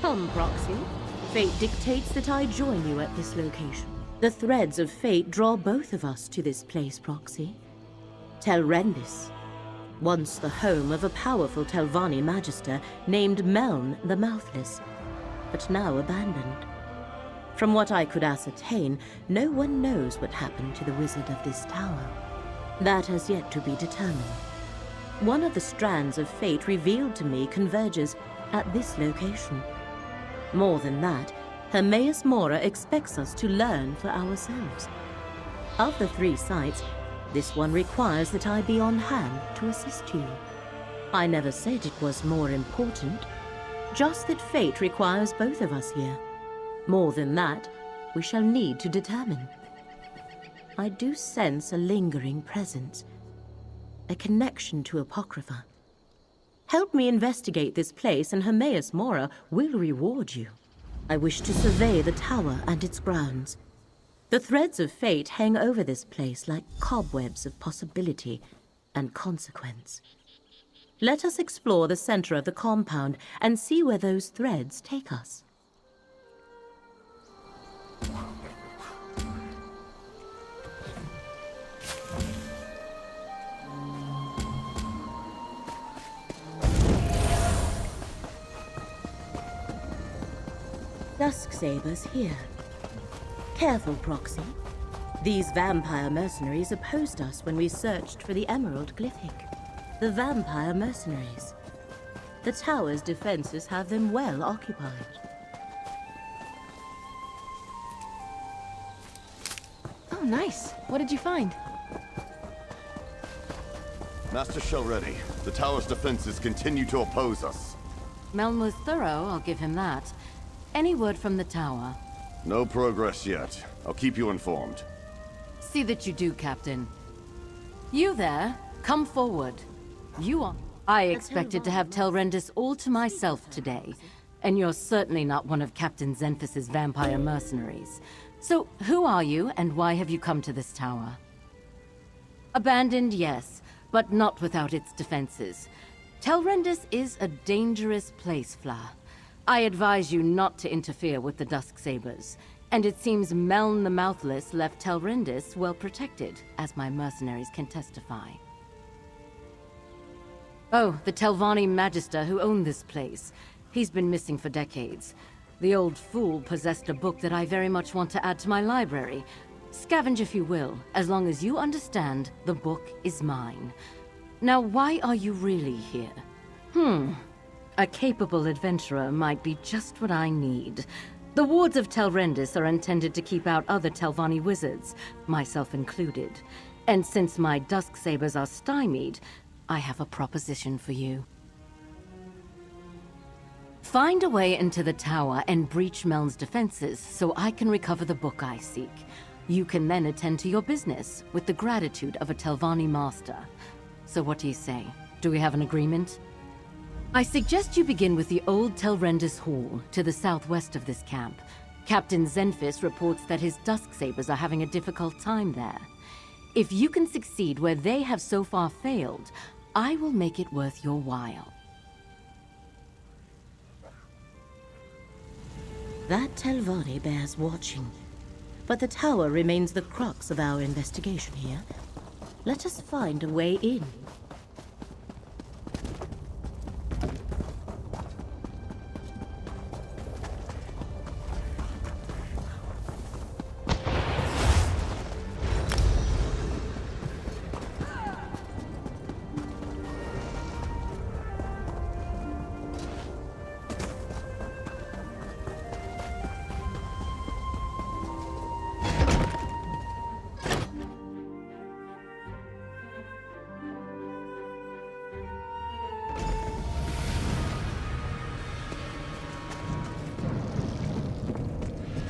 Come, Proxy. Fate dictates that I join you at this location. The threads of fate draw both of us to this place, Proxy. Telrendis, once the home of a powerful Telvanni magister named Meln the Mouthless, but now abandoned. From what I could ascertain, no one knows what happened to the wizard of this tower. That has yet to be determined. One of the strands of fate revealed to me converges at this location. More than that, Hermaeus Mora expects us to learn for ourselves. Of the 3 sites, this one requires that I be on hand to assist you. I never said it was more important, just that fate requires both of us here. More than that, we shall need to determine. I do sense a lingering presence, a connection to Apocrypha. Help me investigate this place and Hermaeus Mora will reward you. I wish to survey the tower and its grounds. The threads of fate hang over this place like cobwebs of possibility and consequence. Let us explore the center of the compound and see where those threads take us. Dusk sabers here. Careful, Proxy. These vampire mercenaries opposed us when we searched for the Emerald Glyphic. The vampire mercenaries. The tower's defenses have them well occupied. Oh, nice. What did you find? Master Shelready, the tower's defenses continue to oppose us. Meln was thorough, I'll give him that. Any word from the tower? No progress yet. I'll keep you informed. See that you do, Captain. You there, come forward. You are... I expected to have Telrendis all to myself today, and you're certainly not one of Captain Zenphas's vampire mercenaries. So, who are you, and why have you come to this tower? Abandoned, yes, but not without its defenses. Telrendis is a dangerous place, Fla. I advise you not to interfere with the Dusk Sabers, and it seems Meln the Mouthless left Telrendis well protected, as my mercenaries can testify. Oh, the Telvanni Magister who owned this place. He's been missing for decades. The old fool possessed a book that I very much want to add to my library. Scavenge if you will, as long as you understand the book is mine. Now, why are you really here? A capable adventurer might be just what I need. The wards of Telrendis are intended to keep out other Telvanni wizards, myself included. And since my Dusk Sabers are stymied, I have a proposition for you. Find a way into the tower and breach Meln's defenses so I can recover the book I seek. You can then attend to your business with the gratitude of a Telvanni master. So what do you say? Do we have an agreement? I suggest you begin with the old Telrendis Hall, to the southwest of this camp. Captain Zenphas reports that his Dusk Sabers are having a difficult time there. If you can succeed where they have so far failed, I will make it worth your while. That Telvanni bears watching, but the tower remains the crux of our investigation here. Let us find a way in.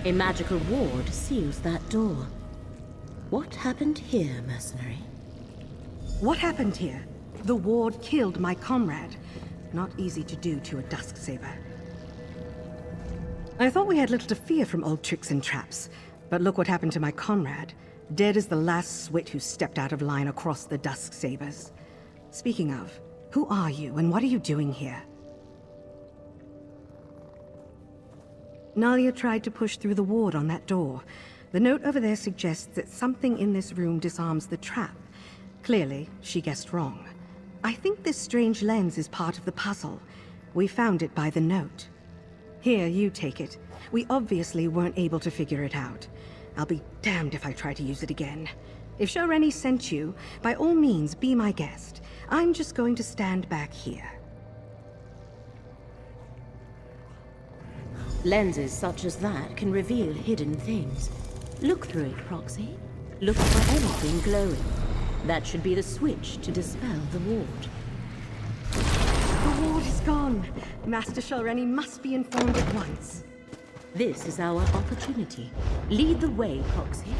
A magical ward seals that door. What happened here, mercenary? What happened here? The ward killed my comrade. Not easy to do to a Dusk Saber. I thought we had little to fear from old tricks and traps, but look what happened to my comrade. Dead as the last swit who stepped out of line across the Dusk Sabers. Speaking of, who are you and what are you doing here? Nalia tried to push through the ward on that door. The note over there suggests that something in this room disarms the trap. Clearly, she guessed wrong. I think this strange lens is part of the puzzle. We found it by the note. Here, you take it. We obviously weren't able to figure it out. I'll be damned if I try to use it again. If Shelready sent you, by all means, be my guest. I'm just going to stand back here. Lenses such as that can reveal hidden things. Look through it, Proxy. Look for anything glowing. That should be the switch to dispel the ward. The ward is gone. Master Shelready must be informed at once. This is our opportunity. Lead the way, Proxy.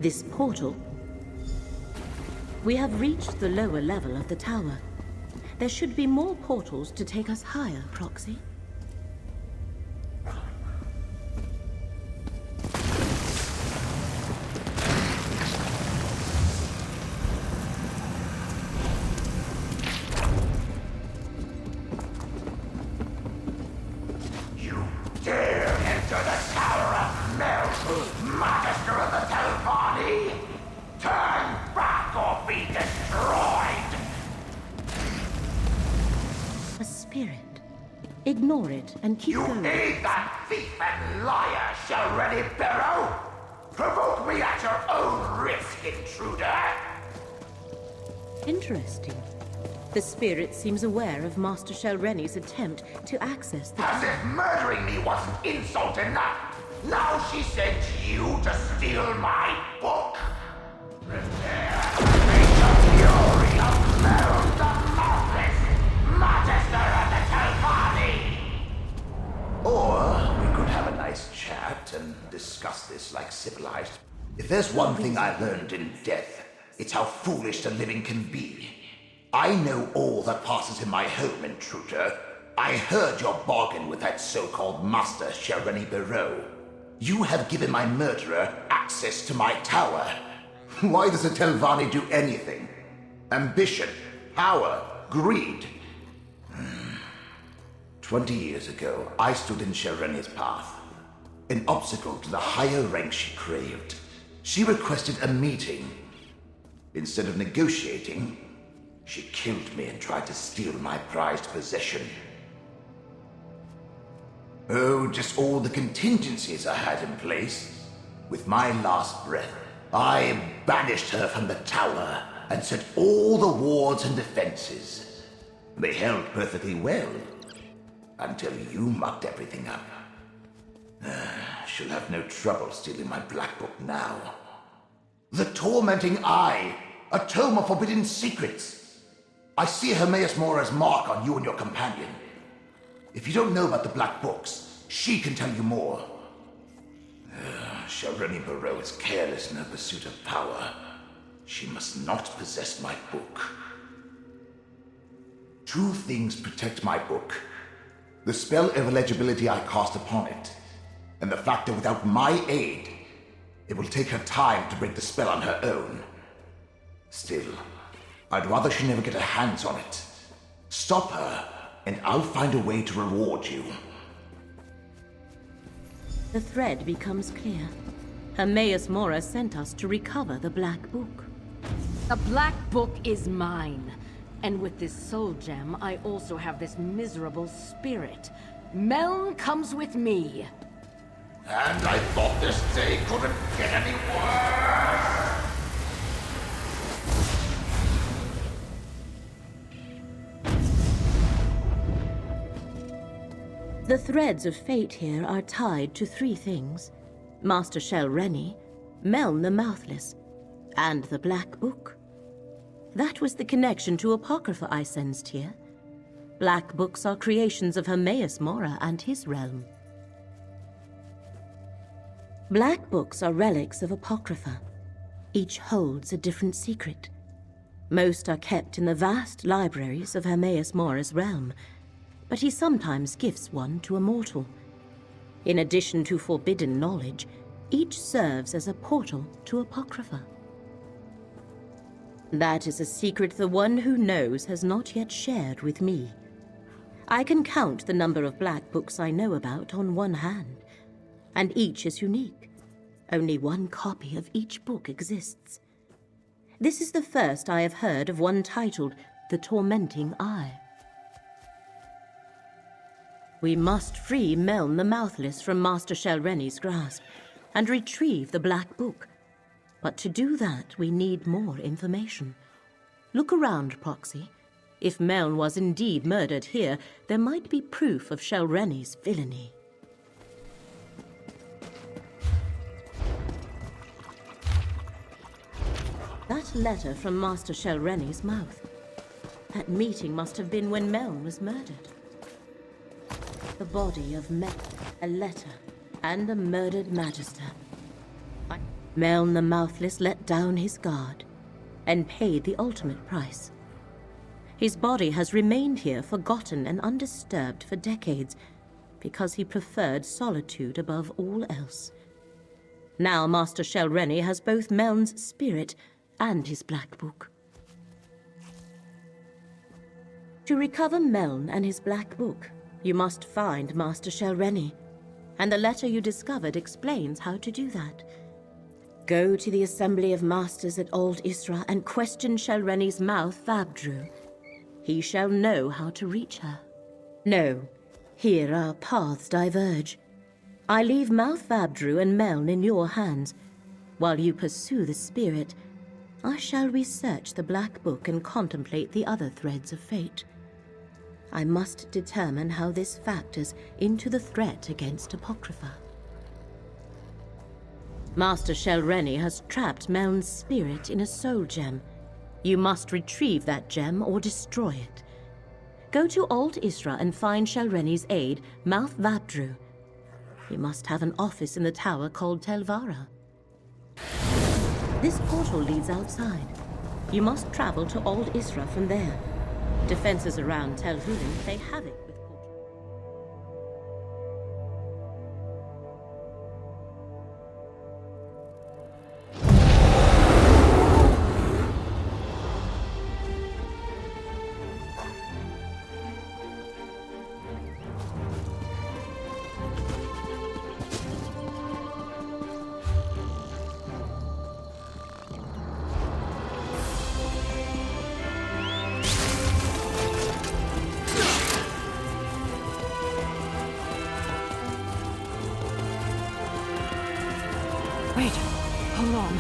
This portal We have reached the lower level of the tower. There should be more portals to take us higher, Proxy. Ignore it and keep going. You aid that thief and liar, Shalreni Barrow! Provoke me at your own risk, intruder! Interesting. The spirit seems aware of Master Shalreni's attempt to access the... As if murdering me wasn't insult enough! Now she sent you to steal my book! Prepare to face the fury of Meryl the Mouthless, Magister of the Telvanni! Or we could have a nice chat and discuss this like civilized. If there's one thing I learned in death, it's how foolish the living can be. I know all that passes in my home, intruder. I heard your bargain with that so-called Master Shalreni Barrow. You have given my murderer access to my tower. Why does the Telvanni do anything? Ambition, power, greed. 20 years ago, I stood in Shalreni's path. An obstacle to the higher rank she craved. She requested a meeting. Instead of negotiating, she killed me and tried to steal my prized possession. Oh, just all the contingencies I had in place. With my last breath, I banished her from the tower and set all the wards and defenses. They held perfectly well, until you mucked everything up. She'll have no trouble stealing my black book now. The Tormenting Eye, a tome of forbidden secrets. I see Hermaeus Mora's mark on you and your companion. If you don't know about the black books, she can tell you more. Shalreni Barrow is careless in her pursuit of power. She must not possess my book. Two things protect my book. The spell of illegibility I cast upon it, and the fact that without my aid, it will take her time to break the spell on her own. Still, I'd rather she never get her hands on it. Stop her, and I'll find a way to reward you. The thread becomes clear. Hermaeus Mora sent us to recover the Black Book. The Black Book is mine. And with this soul gem, I also have this miserable spirit. Meln comes with me. And I thought this day couldn't get any worse! The threads of fate here are tied to three things. Master Shalreni, Meln the Mouthless, and the Black Book. That was the connection to Apocrypha I sensed here. Black books are creations of Hermaeus Mora and his realm. Black books are relics of Apocrypha. Each holds a different secret. Most are kept in the vast libraries of Hermaeus Mora's realm, but he sometimes gifts one to a mortal. In addition to forbidden knowledge, each serves as a portal to Apocrypha. That is a secret the one who knows has not yet shared with me. I can count the number of black books I know about on one hand, and each is unique. Only one copy of each book exists. This is the first I have heard of one titled The Tormenting Eye. We must free Meln the Mouthless from Master Shalreni's grasp and retrieve the Black Book. But to do that, we need more information. Look around, Proxy. If Meln was indeed murdered here, there might be proof of Shalreni's villainy. That letter from Master Shalreni's mouth. That meeting must have been when Meln was murdered. The body of Meln, a letter, and a murdered Magister. Meln the Mouthless let down his guard. and paid the ultimate price. His body has remained here forgotten and undisturbed for decades because he preferred solitude above all else. Now Master Shelrenny has both Meln's spirit and his Black Book. To recover Meln and his Black Book, you must find Master Shelrenny, and the letter you discovered explains how to do that. Go to the Assembly of Masters at Old Isra and question Shelrenny's mouth, Vabdru. He shall know how to reach her. No, here our paths diverge. I leave Mouth Vabdru and Meln in your hands. While you pursue the spirit, I shall research the Black Book and contemplate the other threads of fate. I must determine how this factors into the threat against Apocrypha. Master Shelrenny has trapped Meln's spirit in a soul gem. You must retrieve that gem or destroy it. Go to Old Isra and find Shelrenny's aide, Mouth Vabdru. He must have an office in the tower called Telvara. This portal leads outside. You must travel to Old Isra from there. Defenses around Tel Hulin play havoc with Wait, hold on.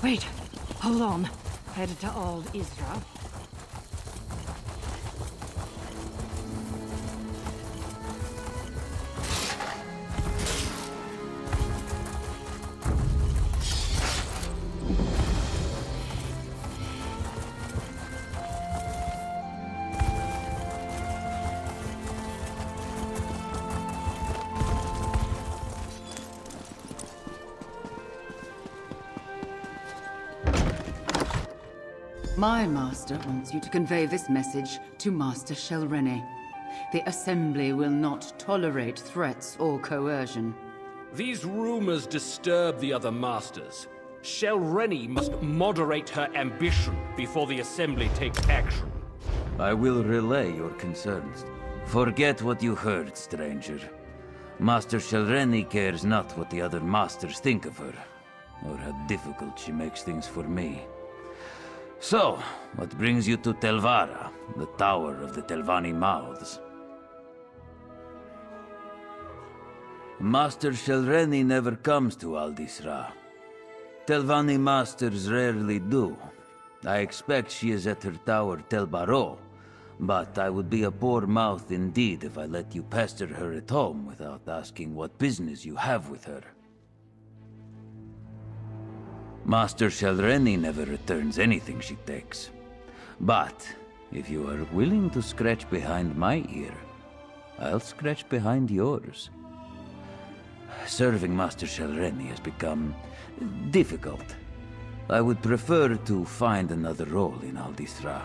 Wait, hold on. Headed to Old Isra. My master wants you to convey this message to Master Shelrenny. The Assembly will not tolerate threats or coercion. These rumors disturb the other masters. Shelrenny must moderate her ambition before the Assembly takes action. I will relay your concerns. Forget what you heard, stranger. Master Shelrenny cares not what the other masters think of her, or how difficult she makes things for me. So, what brings you to Telvara, the Tower of the Telvanni Mouths? Master Shelrenny never comes to Old Isra. Telvanni masters rarely do. I expect she is at her tower Telbaro, but I would be a poor mouth indeed if I let you pester her at home without asking what business you have with her. Master Shelrenny never returns anything she takes. But, if you are willing to scratch behind my ear, I'll scratch behind yours. Serving Master Shelrenny has become difficult. I would prefer to find another role in Old Isra.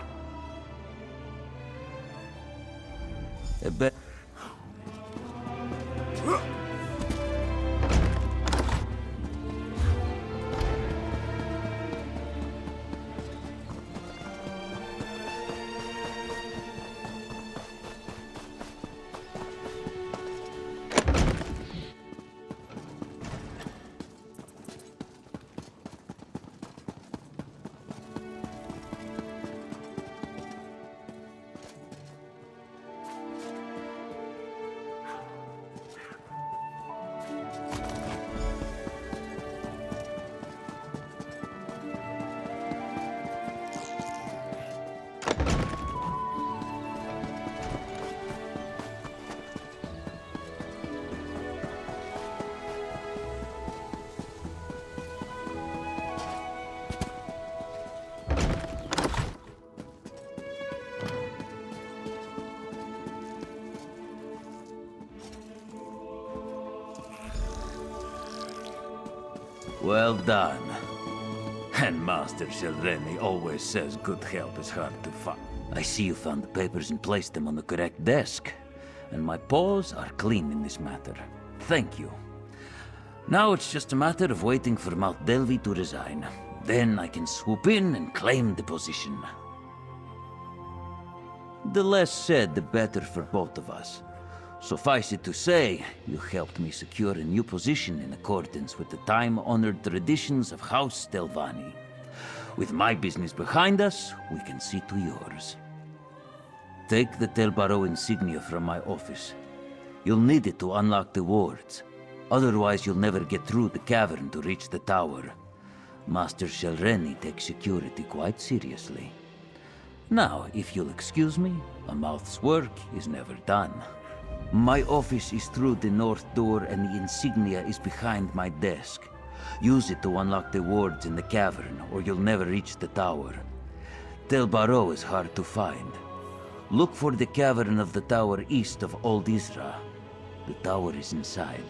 Well done. And Master Shelreni always says good help is hard to find. I see you found the papers and placed them on the correct desk. And my paws are clean in this matter. Thank you. Now it's just a matter of waiting for Mount Delvey to resign. Then I can swoop in and claim the position. The less said, the better for both of us. Suffice it to say, you helped me secure a new position in accordance with the time-honored traditions of House Delvani. With my business behind us, we can see to yours. Take the Tel Baro insignia from my office. You'll need it to unlock the wards. Otherwise, you'll never get through the cavern to reach the tower. Master Shelreni takes security quite seriously. Now, if you'll excuse me, a mouth's work is never done. My office is through the north door and the insignia is behind my desk. Use it to unlock the wards in the cavern, or you'll never reach the tower. Tel Baro is hard to find. Look for the cavern of the tower east of Old Isra. The tower is inside.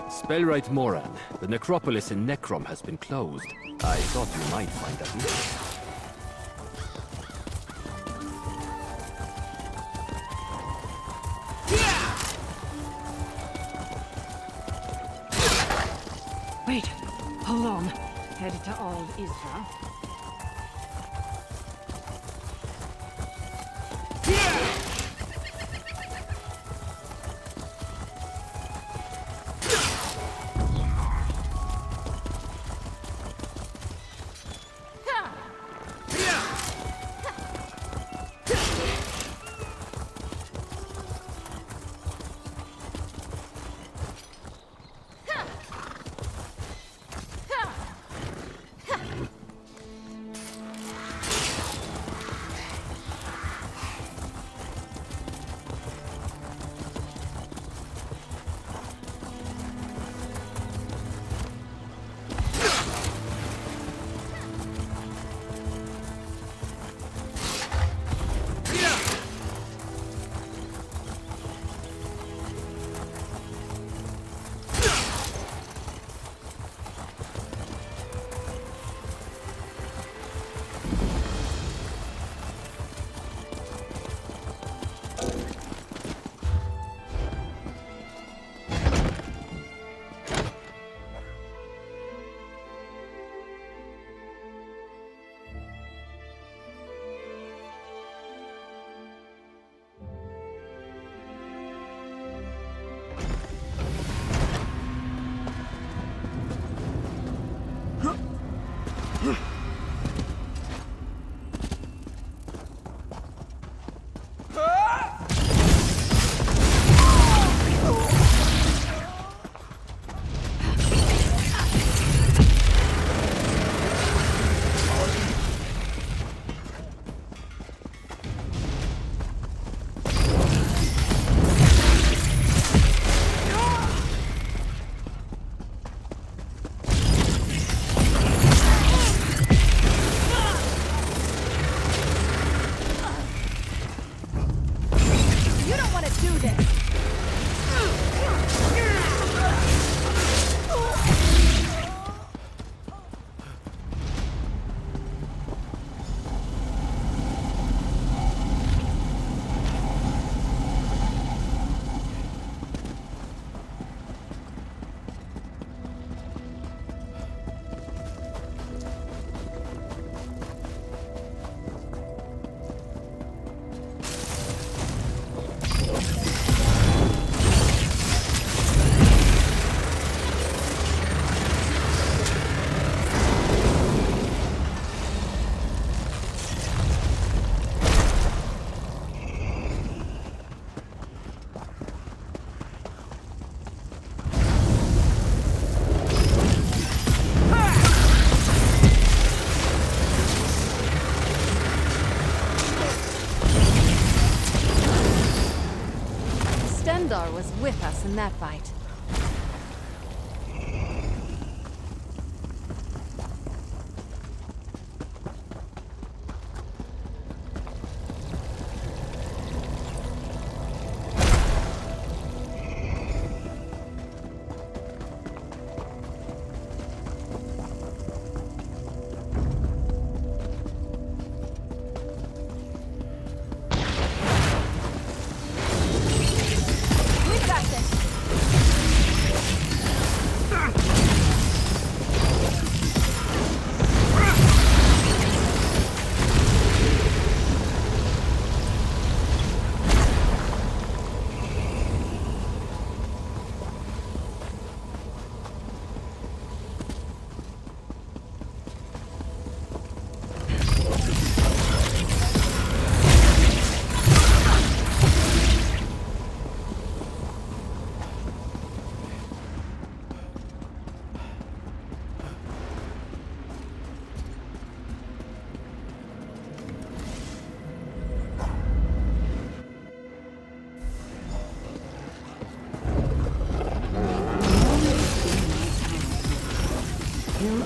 Spellwright Moran, the necropolis in Necrom has been closed. I thought you might find that useful. Wait, hold on. Headed to Old Isra. with us in that fight.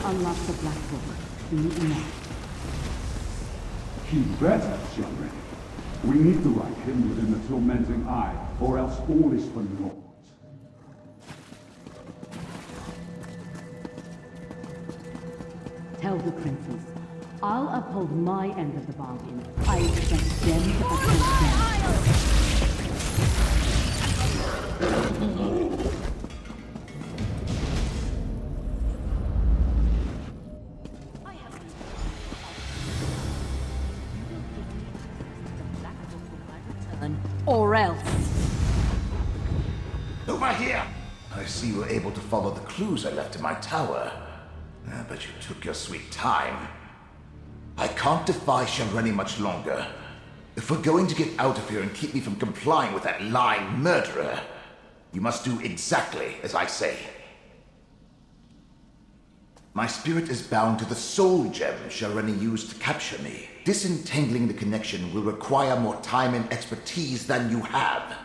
Unlock the Black Book. Now. He better, Shelready. We need the right hidden within the tormenting eye, or else all is for naught. Tell the princess, I'll uphold my end of the bargain. I expect them to uphold theirs. Or else. Over here! I see you were able to follow the clues I left in my tower. But you took your sweet time. I can't defy Shelreni much longer. If we're going to get out of here and keep me from complying with that lying murderer, you must do exactly as I say. My spirit is bound to the soul gem Shelreni used to capture me. Disentangling the connection will require more time and expertise than you have.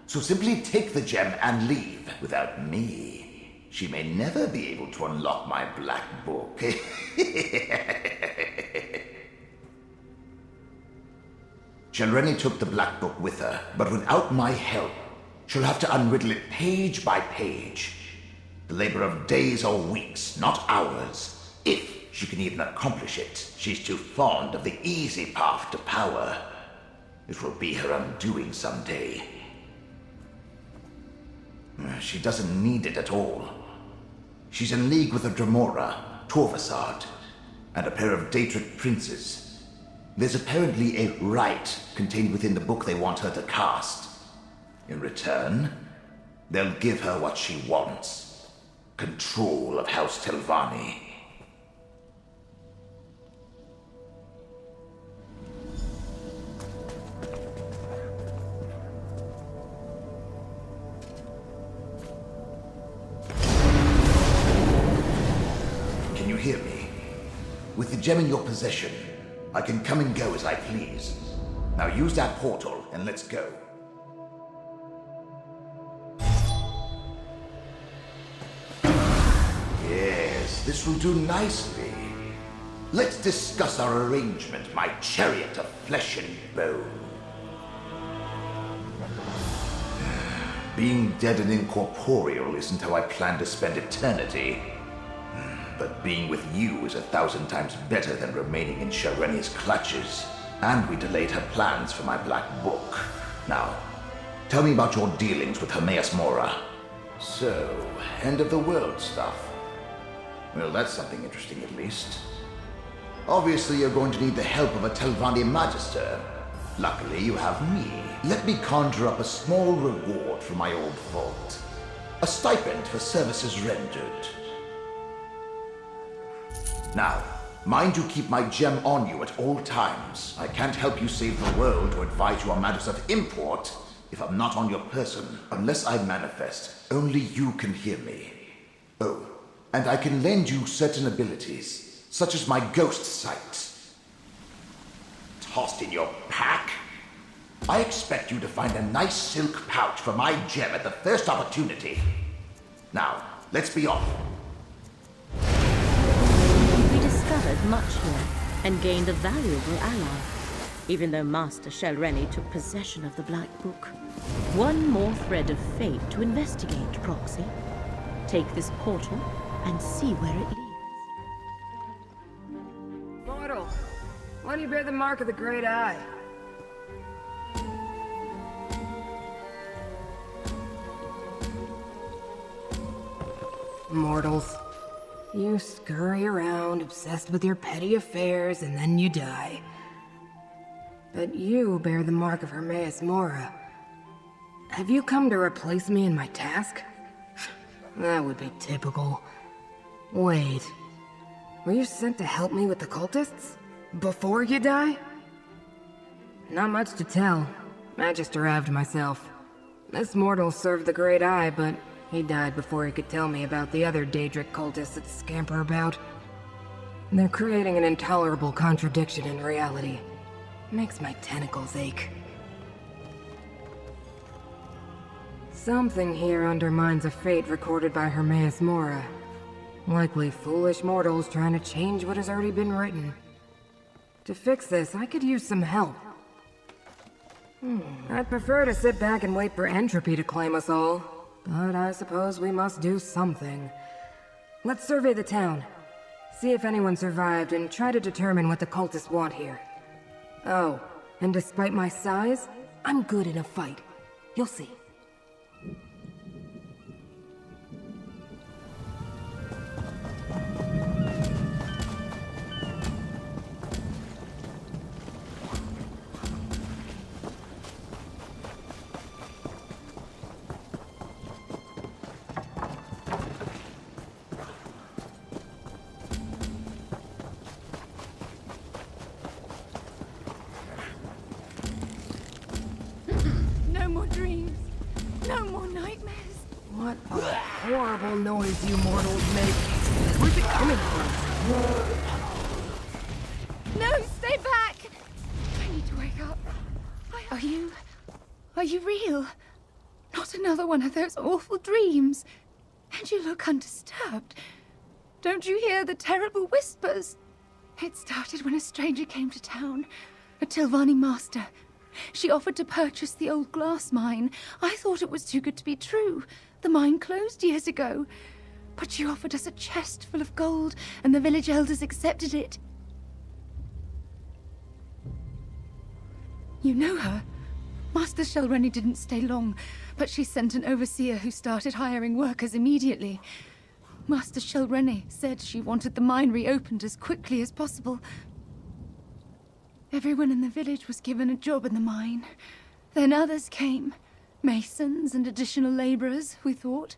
So simply take the gem and leave. Without me, she may never be able to unlock my black book. Shelreni took the black book with her, but without my help, she'll have to unriddle it page by page. The labor of days or weeks, not hours. If she can even accomplish it, she's too fond of the easy path to power. It will be her undoing someday. She doesn't need it at all. She's in league with a Dremora, Torvasard, and a pair of Daedric princes. There's apparently a rite contained within the book they want her to cast. In return, they'll give her what she wants. Control of House Telvanni. Can you hear me? With the gem in your possession, I can come and go as I please. Now use that portal and let's go. Yes, this will do nicely. Let's discuss our arrangement, my chariot of flesh and bone. Being dead and incorporeal isn't how I plan to spend eternity. But being with you is 1,000 times better than remaining in Shelreni's clutches. And we delayed her plans for my black book. Now, tell me about your dealings with Hermaeus Mora. So, end of the world stuff. Well, that's something interesting at least. Obviously, you're going to need the help of a Telvanni Magister. Luckily, you have me. Let me conjure up a small reward for my old vault. A stipend for services rendered. Now, mind you keep my gem on you at all times. I can't help you save the world or advise you on matters of import if I'm not on your person. Unless I manifest, only you can hear me. Oh, and I can lend you certain abilities, such as my ghost sight. Tossed in your pack? I expect you to find a nice silk pouch for my gem at the first opportunity. Now, let's be off. We discovered much here, and gained a valuable ally, even though Master Shelreni took possession of the Black Book. One more thread of fate to investigate, Proxy. Take this portal and see where it leads. Mortal, why do you bear the mark of the Great Eye? Mortals, you scurry around, obsessed with your petty affairs, and then you die. But you bear the mark of Hermaeus Mora. Have you come to replace me in my task? That would be typical. Wait. Were you sent to help me with the cultists? Before you die? Not much to tell. I just arrived myself. This mortal served the Great Eye, but he died before he could tell me about the other Daedric cultists that scamper about. They're creating an intolerable contradiction in reality. Makes my tentacles ache. Something here undermines a fate recorded by Hermaeus Mora. Likely foolish mortals trying to change what has already been written. To fix this, I could use some help. I'd prefer to sit back and wait for entropy to claim us all. But I suppose we must do something. Let's survey the town. See if anyone survived and try to determine what the cultists want here. Oh, and despite my size, I'm good in a fight. You'll see. No more dreams. No more nightmares. What a horrible noise you mortals make. Where's it coming from? No, stay back! I need to wake up. Are you real? Not another one of those awful dreams. And you look undisturbed. Don't you hear the terrible whispers? It started when a stranger came to town. A Tilvani master. She offered to purchase the old glass mine. I thought it was too good to be true. The mine closed years ago. But she offered us a chest full of gold, and the village elders accepted it. You know her? Master Shelreni didn't stay long, but she sent an overseer who started hiring workers immediately. Master Shelreni said she wanted the mine reopened as quickly as possible. Everyone in the village was given a job in the mine. Then others came. Masons and additional laborers, we thought.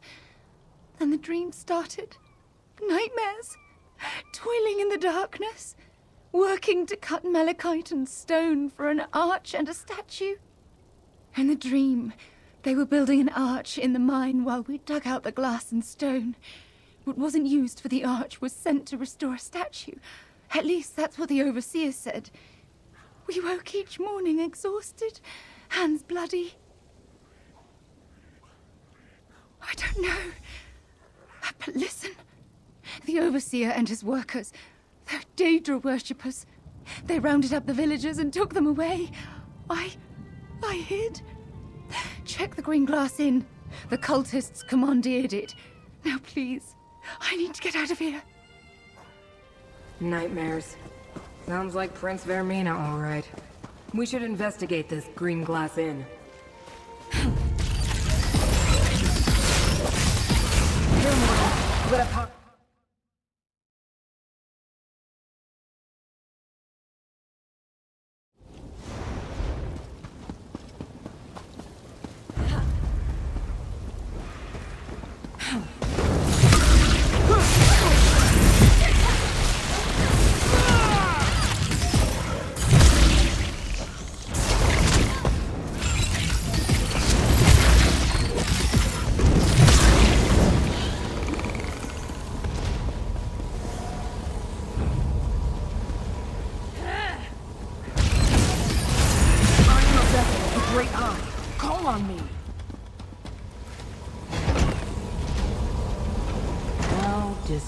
Then the dream started. Nightmares. Toiling in the darkness. Working to cut malachite and stone for an arch and a statue. In the dream, they were building an arch in the mine while we dug out the glass and stone. What wasn't used for the arch was sent to restore a statue. At least that's what the overseer said. We woke each morning exhausted, hands bloody. I don't know. But listen. The overseer and his workers, they're Daedra worshippers. They rounded up the villagers and took them away. I hid. Check the green glass inn. The cultists commandeered it. Now please, I need to get out of here. Nightmares. Sounds like Prince Vermina, all right. We should investigate this green glass inn. Here, mortal. You gotta pop.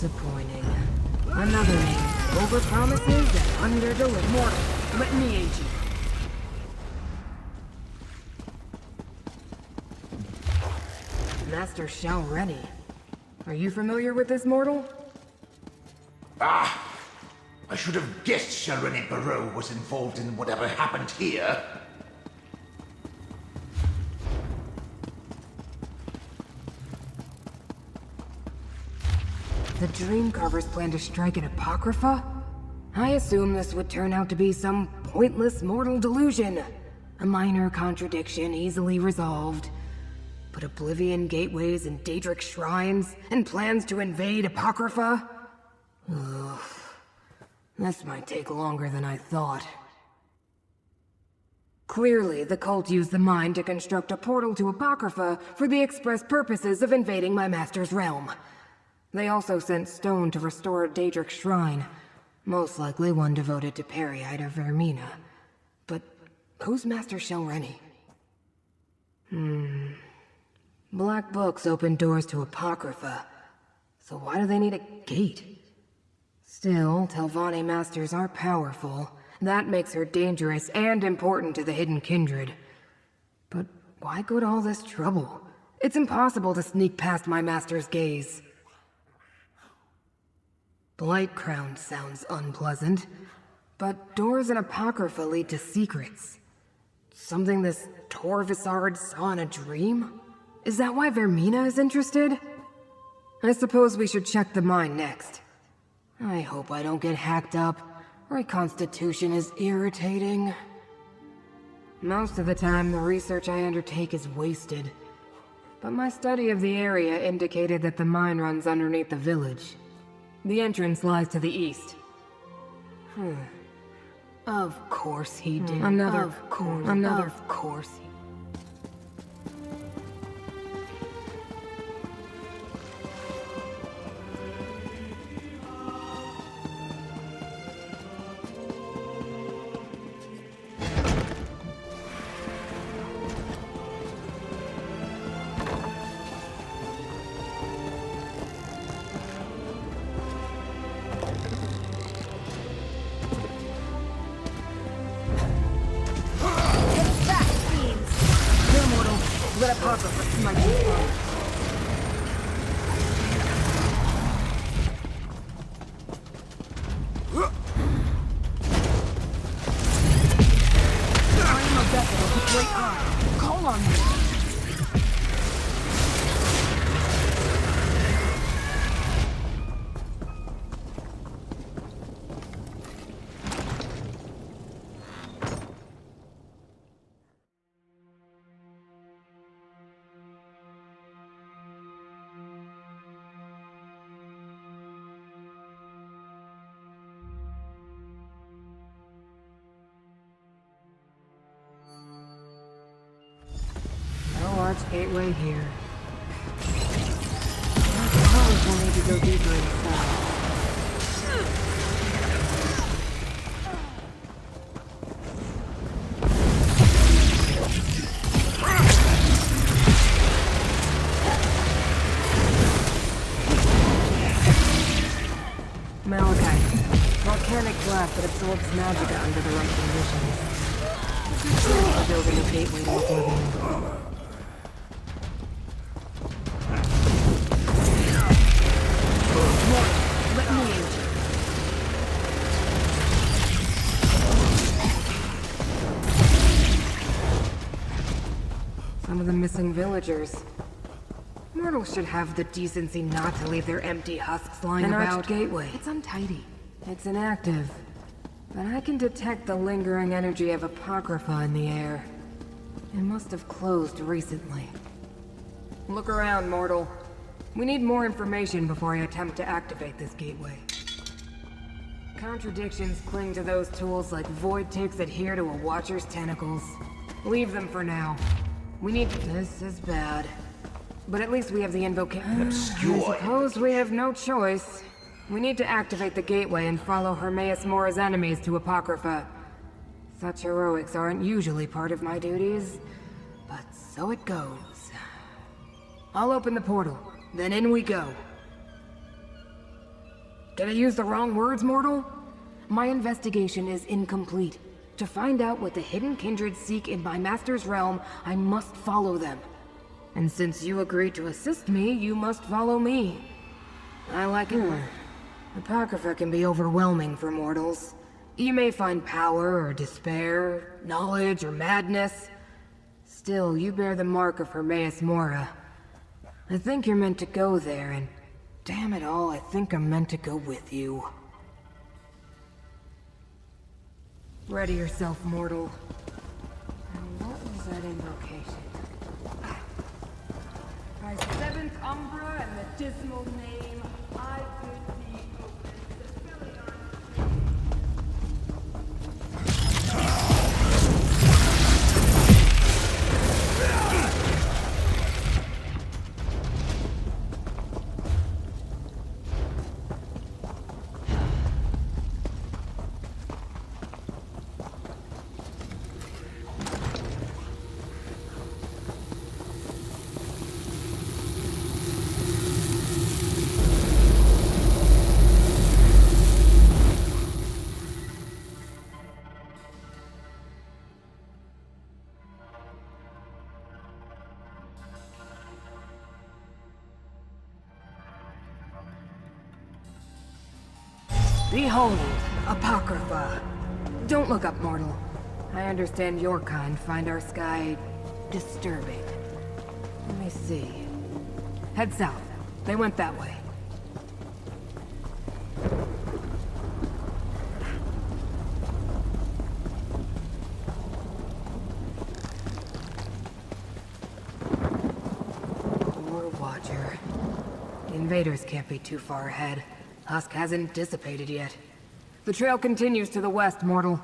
Disappointing. Another name. Overpromises and underdelivers. Mortal, let me aid you. Master Shalreni. Are you familiar with this mortal? Ah! I should have guessed Shalreni Barrow was involved in whatever happened here. The Dreamcarvers plan to strike at Apocrypha? I assume this would turn out to be some pointless mortal delusion. A minor contradiction easily resolved. But Oblivion gateways and Daedric shrines, and plans to invade Apocrypha? Ugh. This might take longer than I thought. Clearly, the cult used the mine to construct a portal to Apocrypha for the express purposes of invading my master's realm. They also sent stone to restore a Daedric shrine, most likely one devoted to Periite or Vermina. But who's Master Shalreni? Black books open doors to Apocrypha, so why do they need a gate? Still, Telvanni masters are powerful. That makes her dangerous and important to the Hidden Kindred. But why go to all this trouble? It's impossible to sneak past my master's gaze. Blightcrown sounds unpleasant, but doors in Apocrypha lead to secrets. Something this Torvisard saw in a dream? Is that why Vermina is interested? I suppose we should check the mine next. I hope I don't get hacked up. Reconstitution is irritating. Most of the time, the research I undertake is wasted. But my study of the area indicated that the mine runs underneath the village. The entrance lies to the east. Of course he did. Another course. Let Apocrypha smite you fire. I am a vessel of the Great Eye. Call on me. Gateway here. I suppose we'll need to go deeper inside. Malachite. Volcanic blast that absorbs magicka under the right conditions. We're building a gateway to Oblivion. Some of the missing villagers. Mortals should have the decency not to leave their empty husks lying about. An arched gateway. It's untidy. It's inactive. But I can detect the lingering energy of Apocrypha in the air. It must have closed recently. Look around, mortal. We need more information before I attempt to activate this gateway. Contradictions cling to those tools like void ticks adhere to a watcher's tentacles. Leave them for now. We need to... This is bad. But at least we have the invocation. I suppose we have no choice. We need to activate the gateway and follow Hermaeus Mora's enemies to Apocrypha. Such heroics aren't usually part of my duties, but so it goes. I'll open the portal, then in we go. Did I use the wrong words, mortal? My investigation is incomplete. To find out what the hidden kindred seek in my master's realm, I must follow them. And since you agreed to assist me, you must follow me. I like it. Apocrypha can be overwhelming for mortals. You may find power or despair, knowledge or madness. Still, you bear the mark of Hermaeus Mora. I think you're meant to go there, and damn it all, I think I'm meant to go with you. Ready yourself, mortal. And what was that invocation? By seventh Umbra and the dismal name, I bid thee open the Behold, Apocrypha. Don't look up, mortal. I understand your kind find our sky disturbing. Let me see. Head south. They went that way. Poor Watcher. The invaders can't be too far ahead. Husk hasn't dissipated yet. The trail continues to the west, mortal.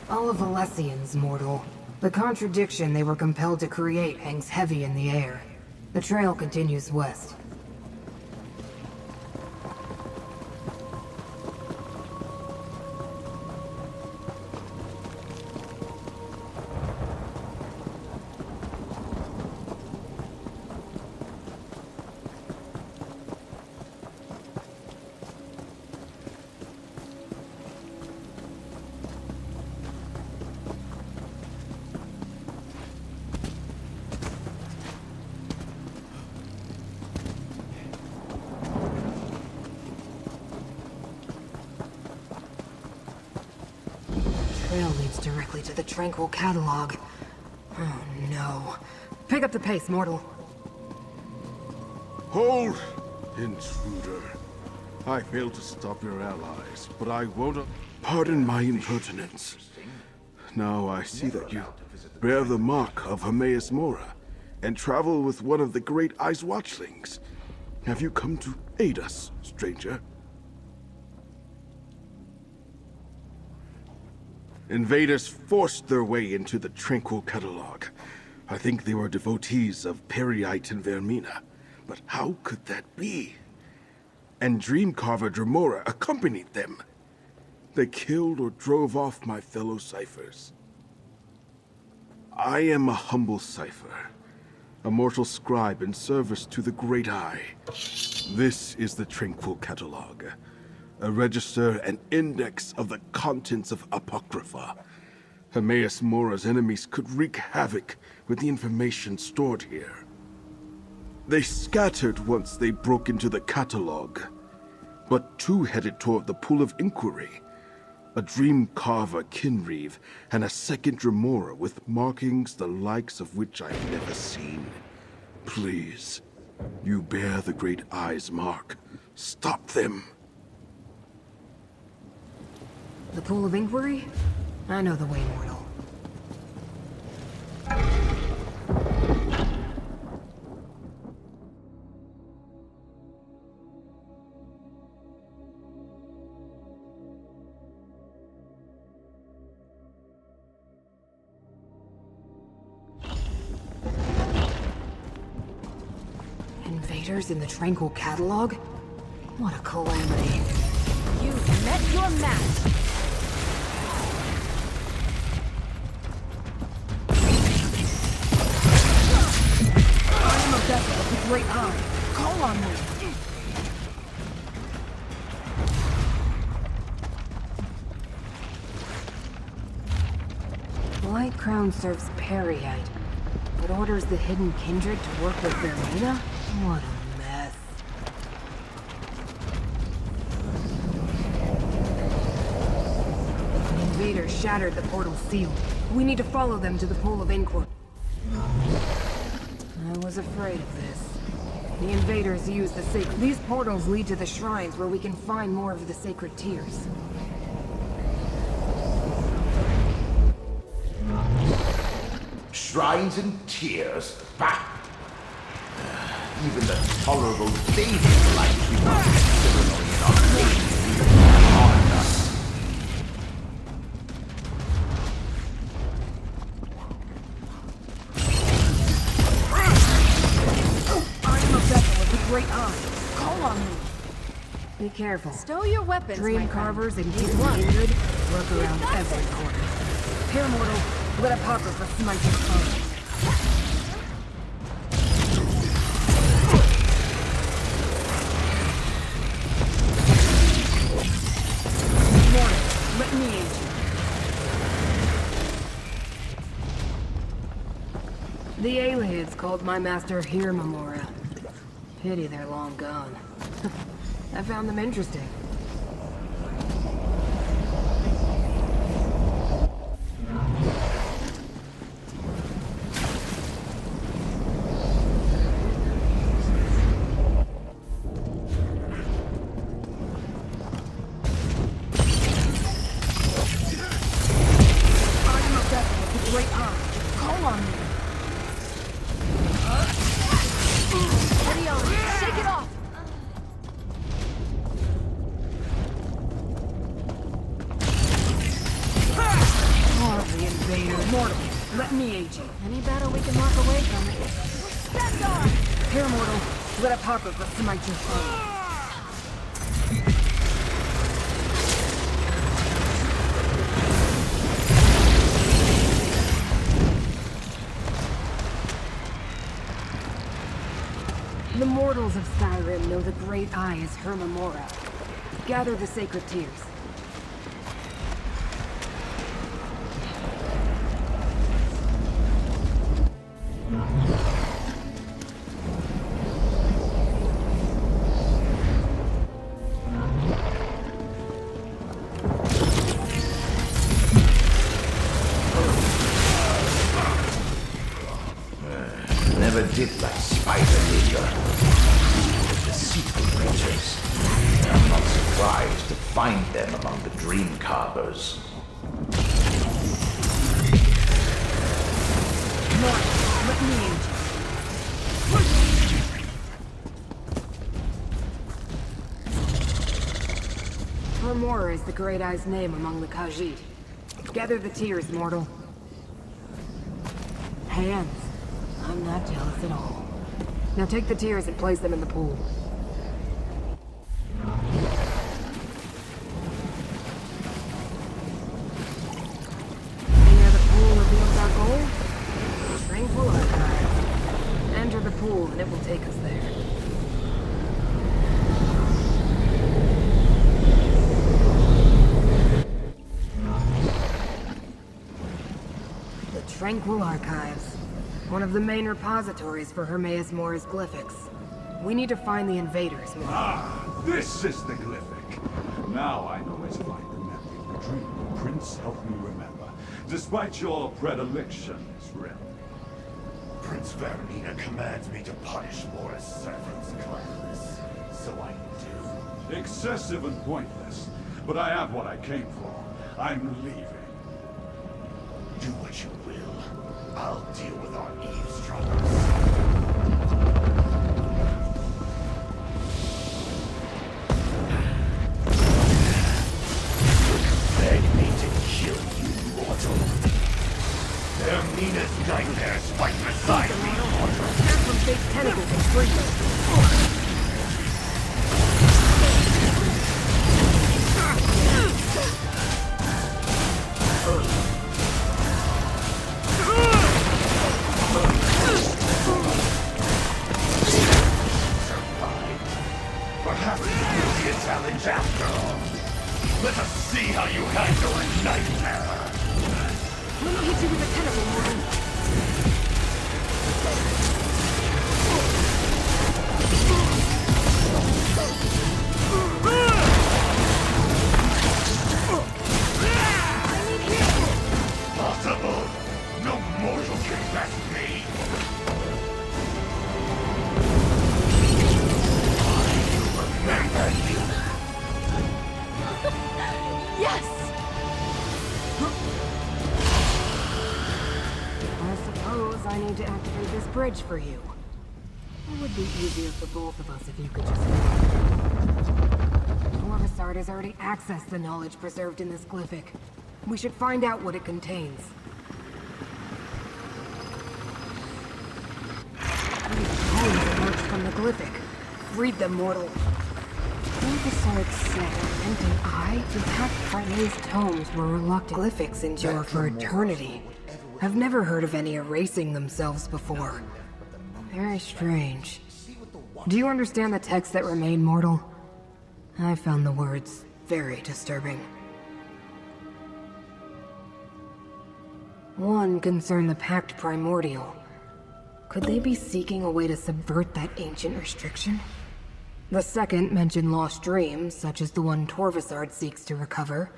All of Alessians, mortal. The contradiction they were compelled to create hangs heavy in the air. The trail continues west. Trail leads directly to the Tranquil Catalog. Oh no. Pick up the pace, mortal. Hold, intruder. I failed to stop your allies, but I won't... Pardon my impertinence. Now I see that you bear the mark of Hermaeus Mora, and travel with one of the great Ice Watchlings. Have you come to aid us, stranger? Invaders forced their way into the Tranquil Catalog. I think they were devotees of Periite and Vermina. But how could that be? And Dreamcarver Dremora accompanied them. They killed or drove off my fellow ciphers. I am a humble cipher, a mortal scribe in service to the Great Eye. This is the Tranquil Catalog. A register and index of the contents of Apocrypha. Hermaeus Mora's enemies could wreak havoc with the information stored here. They scattered once they broke into the catalog, but two headed toward the Pool of Inquiry. A dream carver Kinreeve, and a second remora with markings the likes of which I've never seen. Please, you bear the Great Eye's mark. Stop them. The Pool of Inquiry? I know the way, mortal. Invaders in the Tranquil Catalog? What a calamity. You've met your match! I am a vessel of the Great Eye. Call on me. Light Crown serves Periite, but orders the Hidden Kindred to work with Vermina? What a mess. The invaders shattered the portal's seal. We need to follow them to the Pool of Inquiry. I was afraid of this. The invaders use the sacred... These portals lead to the shrines where we can find more of the sacred tears. Shrines and tears? Bah! Even the tolerable babies like you want ceremony in our name harmed us. I am a vessel of the Great Eye. Call on me. Be careful. Stow your weapons, Dream my carvers friend. and kindred lurk around every corner. Here, mortal, let Apocrypha smite your foe. Mortal, let me aid you. The Aliens called my master here, Memora. Pity they're long gone. I found them interesting. Any battle we can walk away from it. Stand on! Here, mortal, let Apocrypha smite your foe. The mortals of Skyrim know the Great Eye is her Memora. Gather the sacred tears. Never did like spider nature. Deceitful creatures. I'm not surprised to find them among the dream carvers. Mortal, let me aid you. Memora is the Great Eye's name among the Khajiit. Gather the tears, mortal. Hands. I'm not jealous at all. Now take the tears and place them in the pool. Near the pool reveals our goal? Tranquil Archive. Enter the pool and it will take us there. Tranquil Archives. One of the main repositories for Hermaeus Mora's glyphics. We need to find the invaders, Mora. Ah, this is the glyphic. Now I know where to find the map of the dream. Prince, help me remember. Despite your predilection, Israel. Prince Varanina commands me to punish Mora's servants, Clarice. So I do. Excessive and pointless. But I have what I came for. I'm leaving. Do what you will. I'll deal with our eavesdroppers. Beg me to kill you, mortal. Their meanest nightmares fight beside me, mortal. They're from big tentacles and freedom. Perhaps it will be a challenge after all. Let us see how you handle a nightmare. Let me hit you with a tentacle, Morgan. Possible. No mortal can best me. Remember you. Yes! I suppose I need to activate this bridge for you. It would be easier for both of us if you could just... Corvusard has already accessed the knowledge preserved in this glyphic. We should find out what it contains. These poems emerged from the glyphic. Read them, mortal. Corvusard said, Menting I, the Pact Prime's tomes were reluctant. Glyphics endure for eternity. I've never heard of any erasing themselves before. Very strange. Do you understand the text that remained, mortal? I found the words very disturbing. One concerned the Pact Primordial. Could they be seeking a way to subvert that ancient restriction? The second mentioned lost dreams, such as the one Torvusard seeks to recover.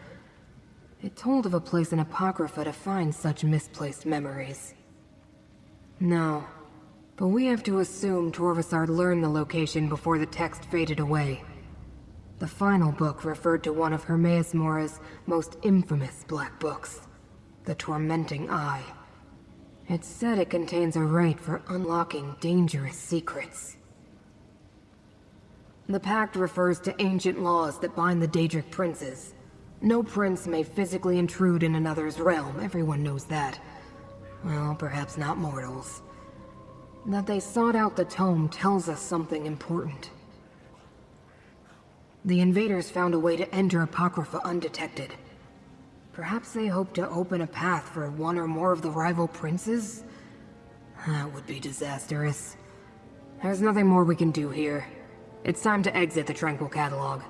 It told of a place in Apocrypha to find such misplaced memories. No, but we have to assume Torvusard learned the location before the text faded away. The final book referred to one of Hermaeus Mora's most infamous black books, the Tormenting Eye. It said it contains a rite for unlocking dangerous secrets. The Pact refers to ancient laws that bind the Daedric princes. No prince may physically intrude in another's realm, everyone knows that. Well, perhaps not mortals. That they sought out the tome tells us something important. The invaders found a way to enter Apocrypha undetected. Perhaps they hope to open a path for one or more of the rival princes? That would be disastrous. There's nothing more we can do here. It's time to exit the Tranquil Catalog.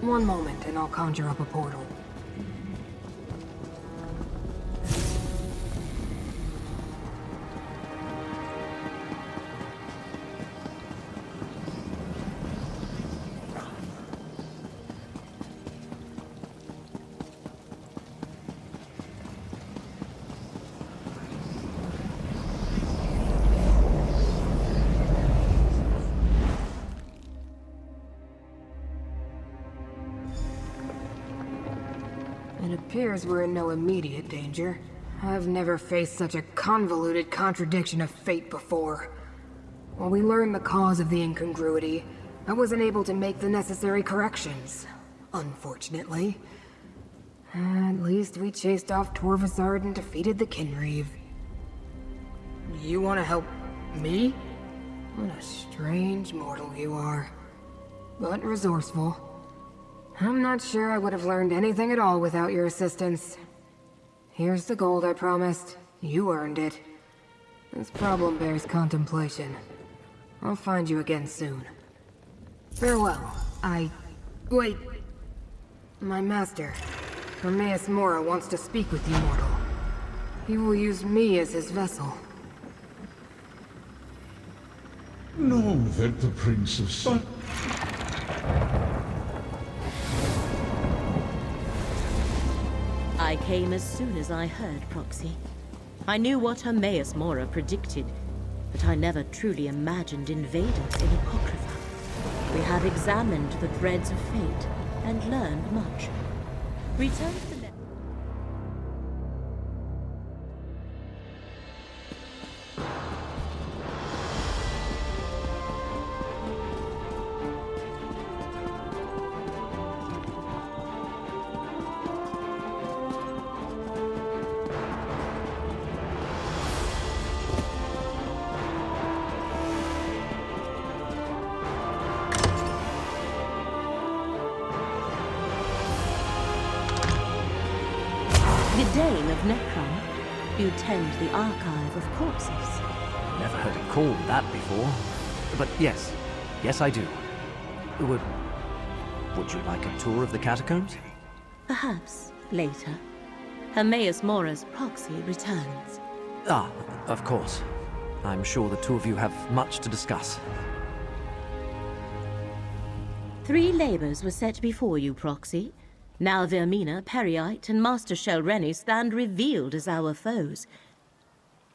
One moment, and I'll conjure up a portal. It appears we're in no immediate danger. I've never faced such a convoluted contradiction of fate before. While we learned the cause of the incongruity, I wasn't able to make the necessary corrections. Unfortunately. At least we chased off Torvusard and defeated the Kinreave. You want to help me? What a strange mortal you are. But resourceful. I'm not sure I would have learned anything at all without your assistance. Here's the gold I promised. You earned it. This problem bears contemplation. I'll find you again soon. Farewell. Wait. My master. Hermaeus Mora wants to speak with you, mortal. He will use me as his vessel. Know that the Prince of Sun... I came as soon as I heard, Proxy. I knew what Hermaeus Mora predicted, but I never truly imagined invaders in Apocrypha. We have examined the threads of fate and learned much. Return to the... Dane of Necrom, you tend the archive of corpses. Never heard it called that before. But yes. Yes, I do. Would you like a tour of the catacombs? Perhaps later. Hermaeus Mora's proxy returns. Ah, of course. I'm sure the two of you have much to discuss. 3 labors were set before you, Proxy. Now Vermina, Periite, and Master Shelreni stand revealed as our foes.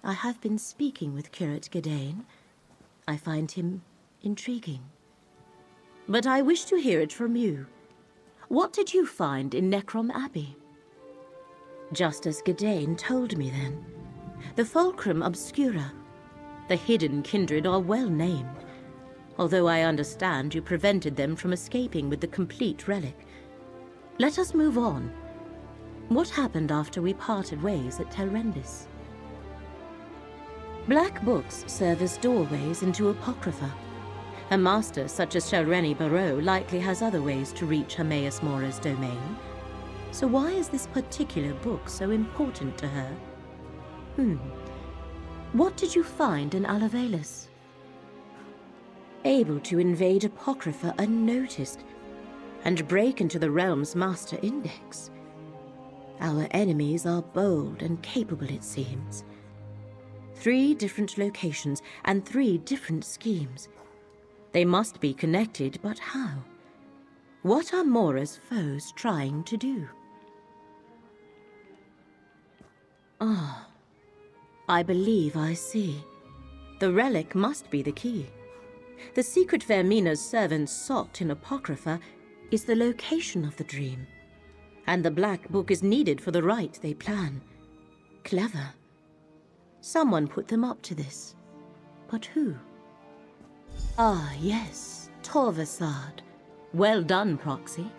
I have been speaking with Curate Gedane. I find him intriguing. But I wish to hear it from you. What did you find in Necrom Abbey? Just as Gedane told me then. The Fulcrum Obscura. The hidden kindred are well named. Although I understand you prevented them from escaping with the complete relic. Let us move on. What happened after we parted ways at Telrendis? Black books serve as doorways into Apocrypha. A master such as Shelreni Barrow likely has other ways to reach Hermaeus Mora's domain. So why is this particular book so important to her? What did you find in Alavelis? Able to invade Apocrypha unnoticed, and break into the realm's master index. Our enemies are bold and capable, it seems. 3 different locations and 3 different schemes. They must be connected, but how? What are Mora's foes trying to do? Ah, I believe I see. The relic must be the key. The secret Vermina's servants sought in Apocrypha is the location of the dream. And the Black Book is needed for the rite they plan. Clever. Someone put them up to this. But who? Ah, yes, Torvasad. Well done, Proxy.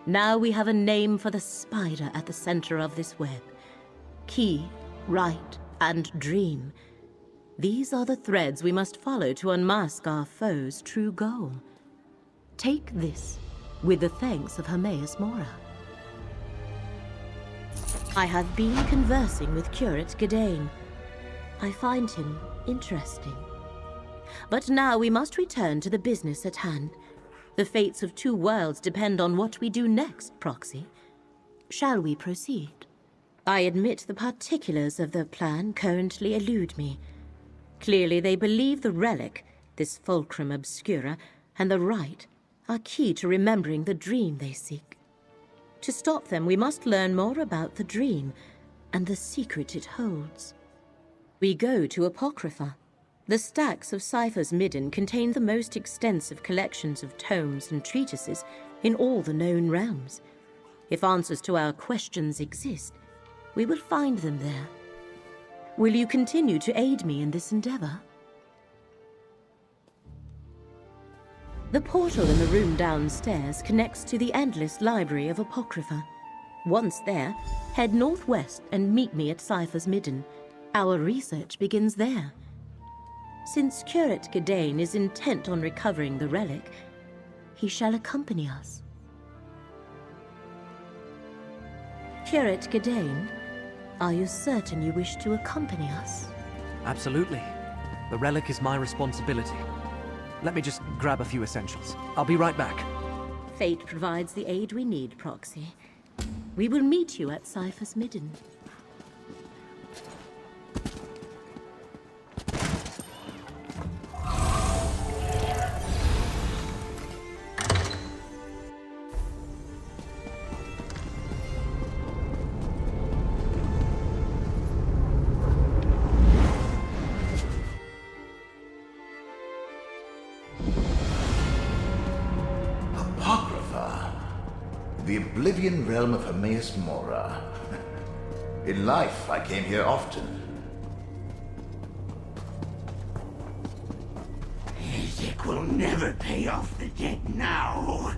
Now we have a name for the spider at the center of this web. Key, rite, and dream. These are the threads we must follow to unmask our foe's true goal. Take this, with the thanks of Hermaeus Mora. I have been conversing with Curate Gedane. I find him interesting. But now we must return to the business at hand. The fates of 2 worlds depend on what we do next, Proxy. Shall we proceed? I admit the particulars of the plan currently elude me. Clearly they believe the relic, this Fulcrum Obscura, and the rite are key to remembering the dream they seek. To stop them, we must learn more about the dream and the secret it holds. We go to Apocrypha. The stacks of Cypher's Midden contain the most extensive collections of tomes and treatises in all the known realms. If answers to our questions exist, we will find them there. Will you continue to aid me in this endeavor? The portal in the room downstairs connects to the endless library of Apocrypha. Once there, head northwest and meet me at Cypher's Midden. Our research begins there. Since Curate Gedane is intent on recovering the relic, he shall accompany us. Curate Gedane, are you certain you wish to accompany us? Absolutely. The relic is my responsibility. Let me just grab a few essentials. I'll be right back. Fate provides the aid we need, Proxy. We will meet you at Cypher's Midden. The Oblivion realm of Hermaeus Mora. In life, I came here often. Illiac will never pay off the debt now.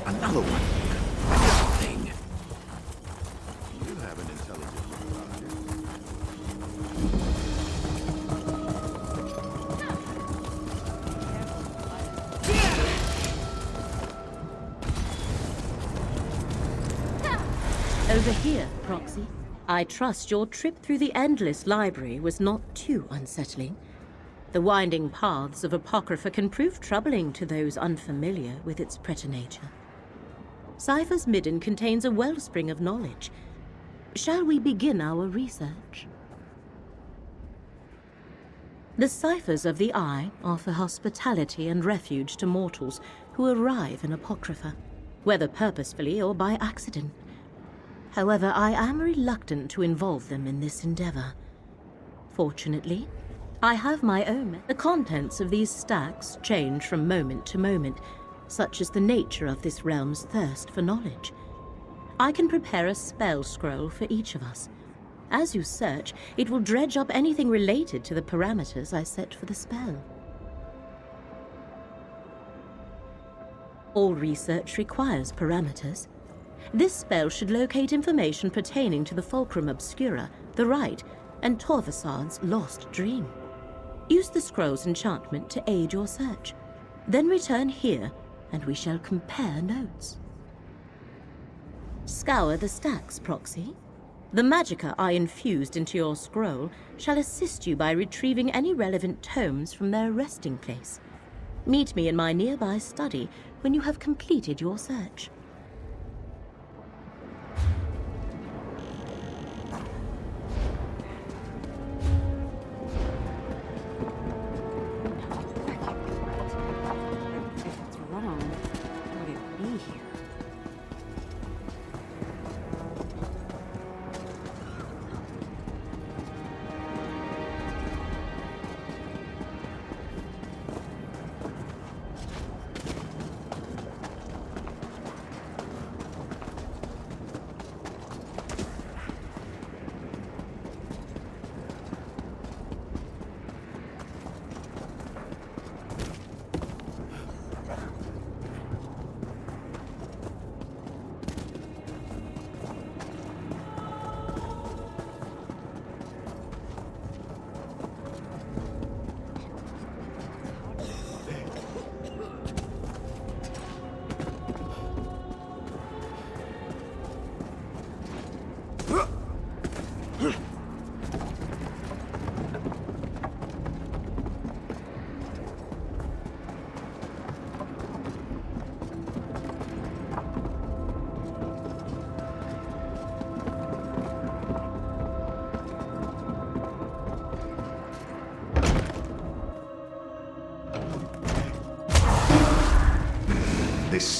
Another one. Thing. You have an intelligent Over here, Proxy. I trust your trip through the Endless Library was not too unsettling. The winding paths of Apocrypha can prove troubling to those unfamiliar with its preternature. Cypher's Midden contains a wellspring of knowledge. Shall we begin our research? The ciphers of the Eye offer hospitality and refuge to mortals who arrive in Apocrypha, whether purposefully or by accident. However, I am reluctant to involve them in this endeavor. Fortunately, I have my own. The contents of these stacks change from moment to moment, such is the nature of this realm's thirst for knowledge. I can prepare a spell scroll for each of us. As you search, it will dredge up anything related to the parameters I set for the spell. All research requires parameters. This spell should locate information pertaining to the Fulcrum Obscura, the Rite, and Torvasad's lost dream. Use the scroll's enchantment to aid your search. Then return here, and we shall compare notes. Scour the stacks, Proxy. The magicka I infused into your scroll shall assist you by retrieving any relevant tomes from their resting place. Meet me in my nearby study when you have completed your search.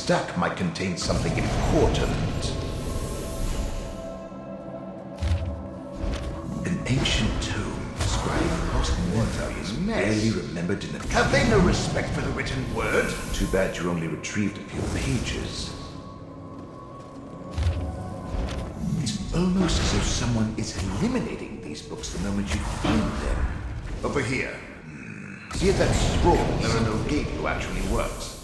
stack might contain something important. An ancient tome scribed lost memories barely remembered in the... Have they no respect for the written word? Too bad you only retrieved a few pages. It's almost as though someone is eliminating these books the moment you find them. Over here. See if that scroll there are no gate actually works.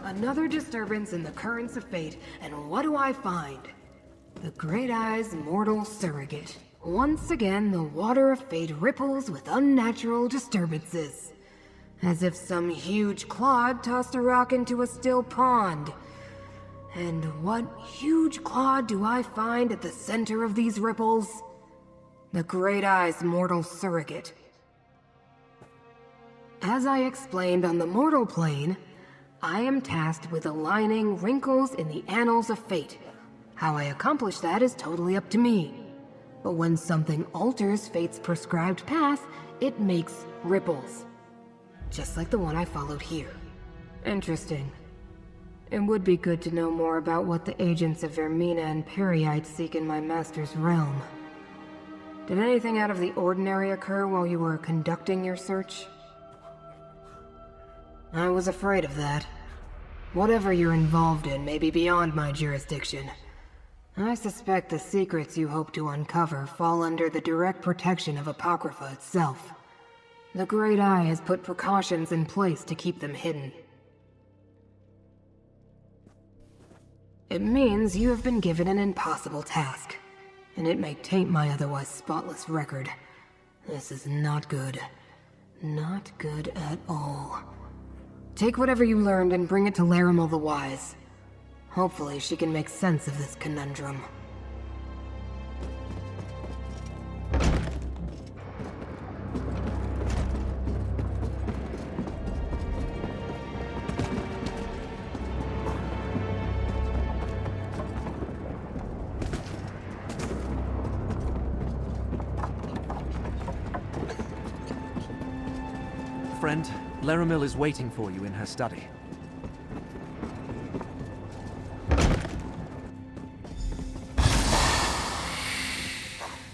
Another disturbance in the currents of fate, and what do I find? The Great Eye's mortal surrogate. Once again, the water of fate ripples with unnatural disturbances. As if some huge clod tossed a rock into a still pond. And what huge clod do I find at the center of these ripples? The Great Eye's mortal surrogate. As I explained on the mortal plane, I am tasked with aligning wrinkles in the annals of fate. How I accomplish that is totally up to me. But when something alters fate's prescribed path, it makes ripples. Just like the one I followed here. Interesting. It would be good to know more about what the agents of Vermina and Peryite seek in my master's realm. Did anything out of the ordinary occur while you were conducting your search? I was afraid of that. Whatever you're involved in may be beyond my jurisdiction. I suspect the secrets you hope to uncover fall under the direct protection of Apocrypha itself. The Great Eye has put precautions in place to keep them hidden. It means you have been given an impossible task, and it may taint my otherwise spotless record. This is not good. Not good at all. Take whatever you learned and bring it to Larimel the Wise. Hopefully she can make sense of this conundrum. Friend, Larimel is waiting for you in her study.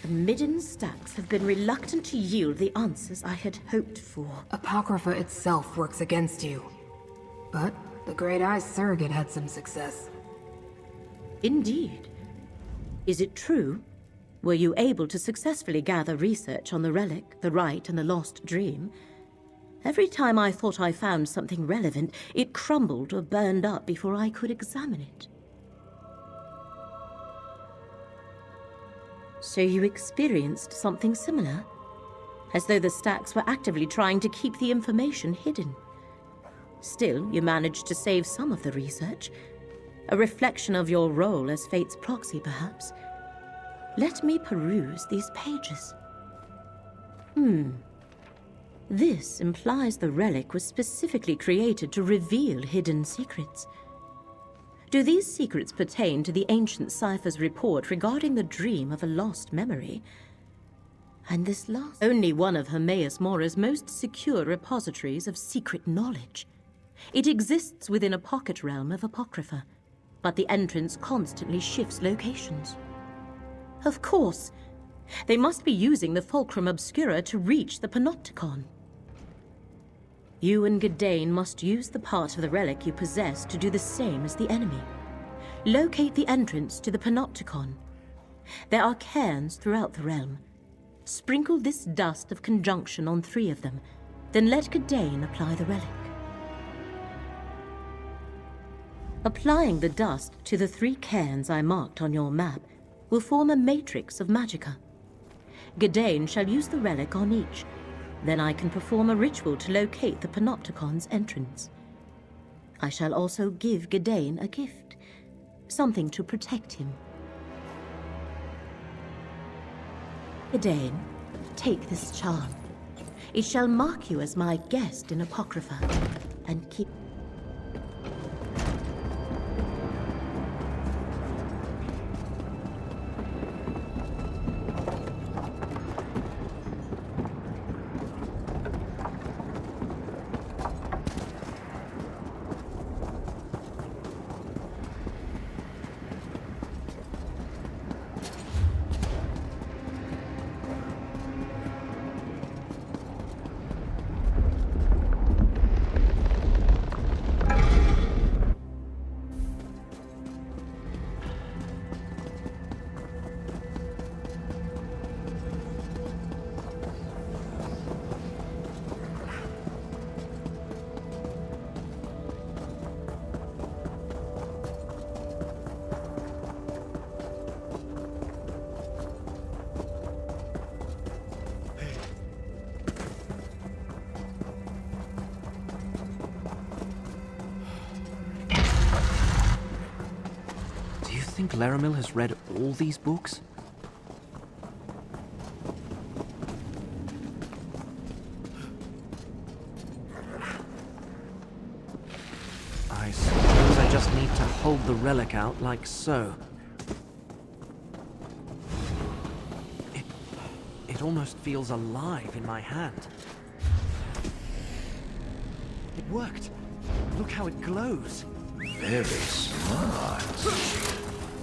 The Midden stacks have been reluctant to yield the answers I had hoped for. Apocrypha itself works against you. But the Great Eye's surrogate had some success. Indeed. Is it true? Were you able to successfully gather research on the relic, the rite, and the lost dream? Every time I thought I found something relevant, it crumbled or burned up before I could examine it. So you experienced something similar? As though the stacks were actively trying to keep the information hidden. Still, you managed to save some of the research. A reflection of your role as fate's proxy, perhaps. Let me peruse these pages. This implies the relic was specifically created to reveal hidden secrets. Do these secrets pertain to the ancient cipher's report regarding the dream of a lost memory? And this last, only one of Hermaeus Mora's most secure repositories of secret knowledge. It exists within a pocket realm of Apocrypha, but the entrance constantly shifts locations. Of course, they must be using the Fulcrum Obscura to reach the Panopticon. You and Gadain must use the part of the relic you possess to do the same as the enemy. Locate the entrance to the Panopticon. There are cairns throughout the realm. Sprinkle this dust of conjunction on 3 of them, then let Gadain apply the relic. Applying the dust to the 3 cairns I marked on your map will form a matrix of magicka. Gadain shall use the relic on each. Then I can perform a ritual to locate the Panopticon's entrance. I shall also give Gadain a gift, something to protect him. Gadain, take this charm. It shall mark you as my guest in Apocrypha, and keep... think Laramil has read all these books? I suppose I just need to hold the relic out like so. It almost feels alive in my hand. It worked. Look how it glows. Very smart.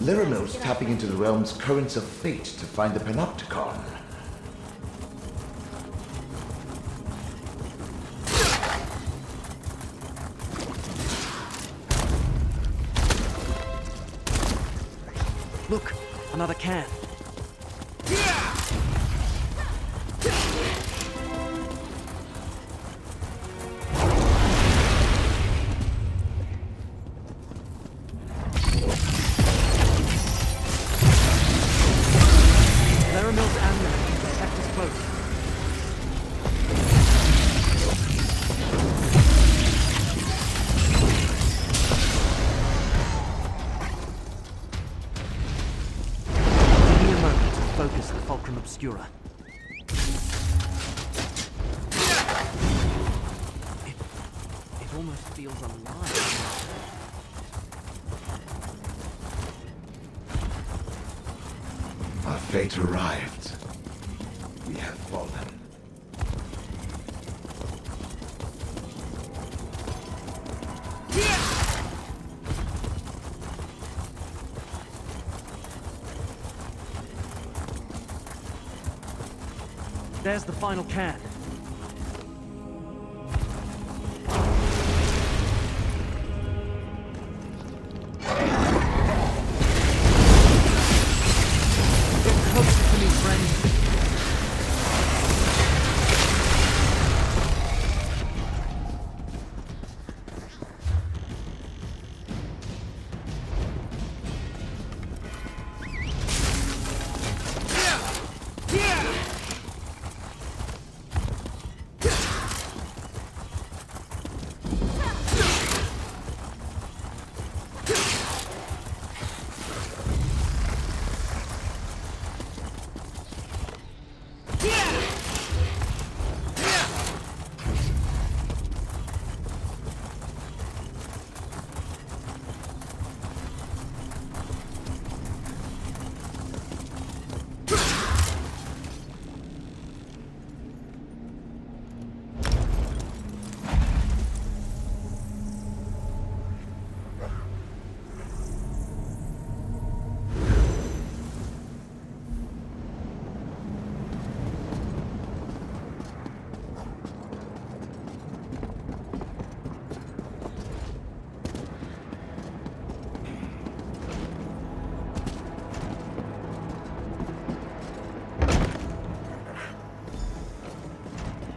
Laramil's tapping into the realm's currents of fate to find the Panopticon. Look, another can. Laramil's amulet can protect us both. Give me a moment to focus the Fulcrum Obscura. It almost feels alive. Our fate arrived. We have fallen. There's the final can.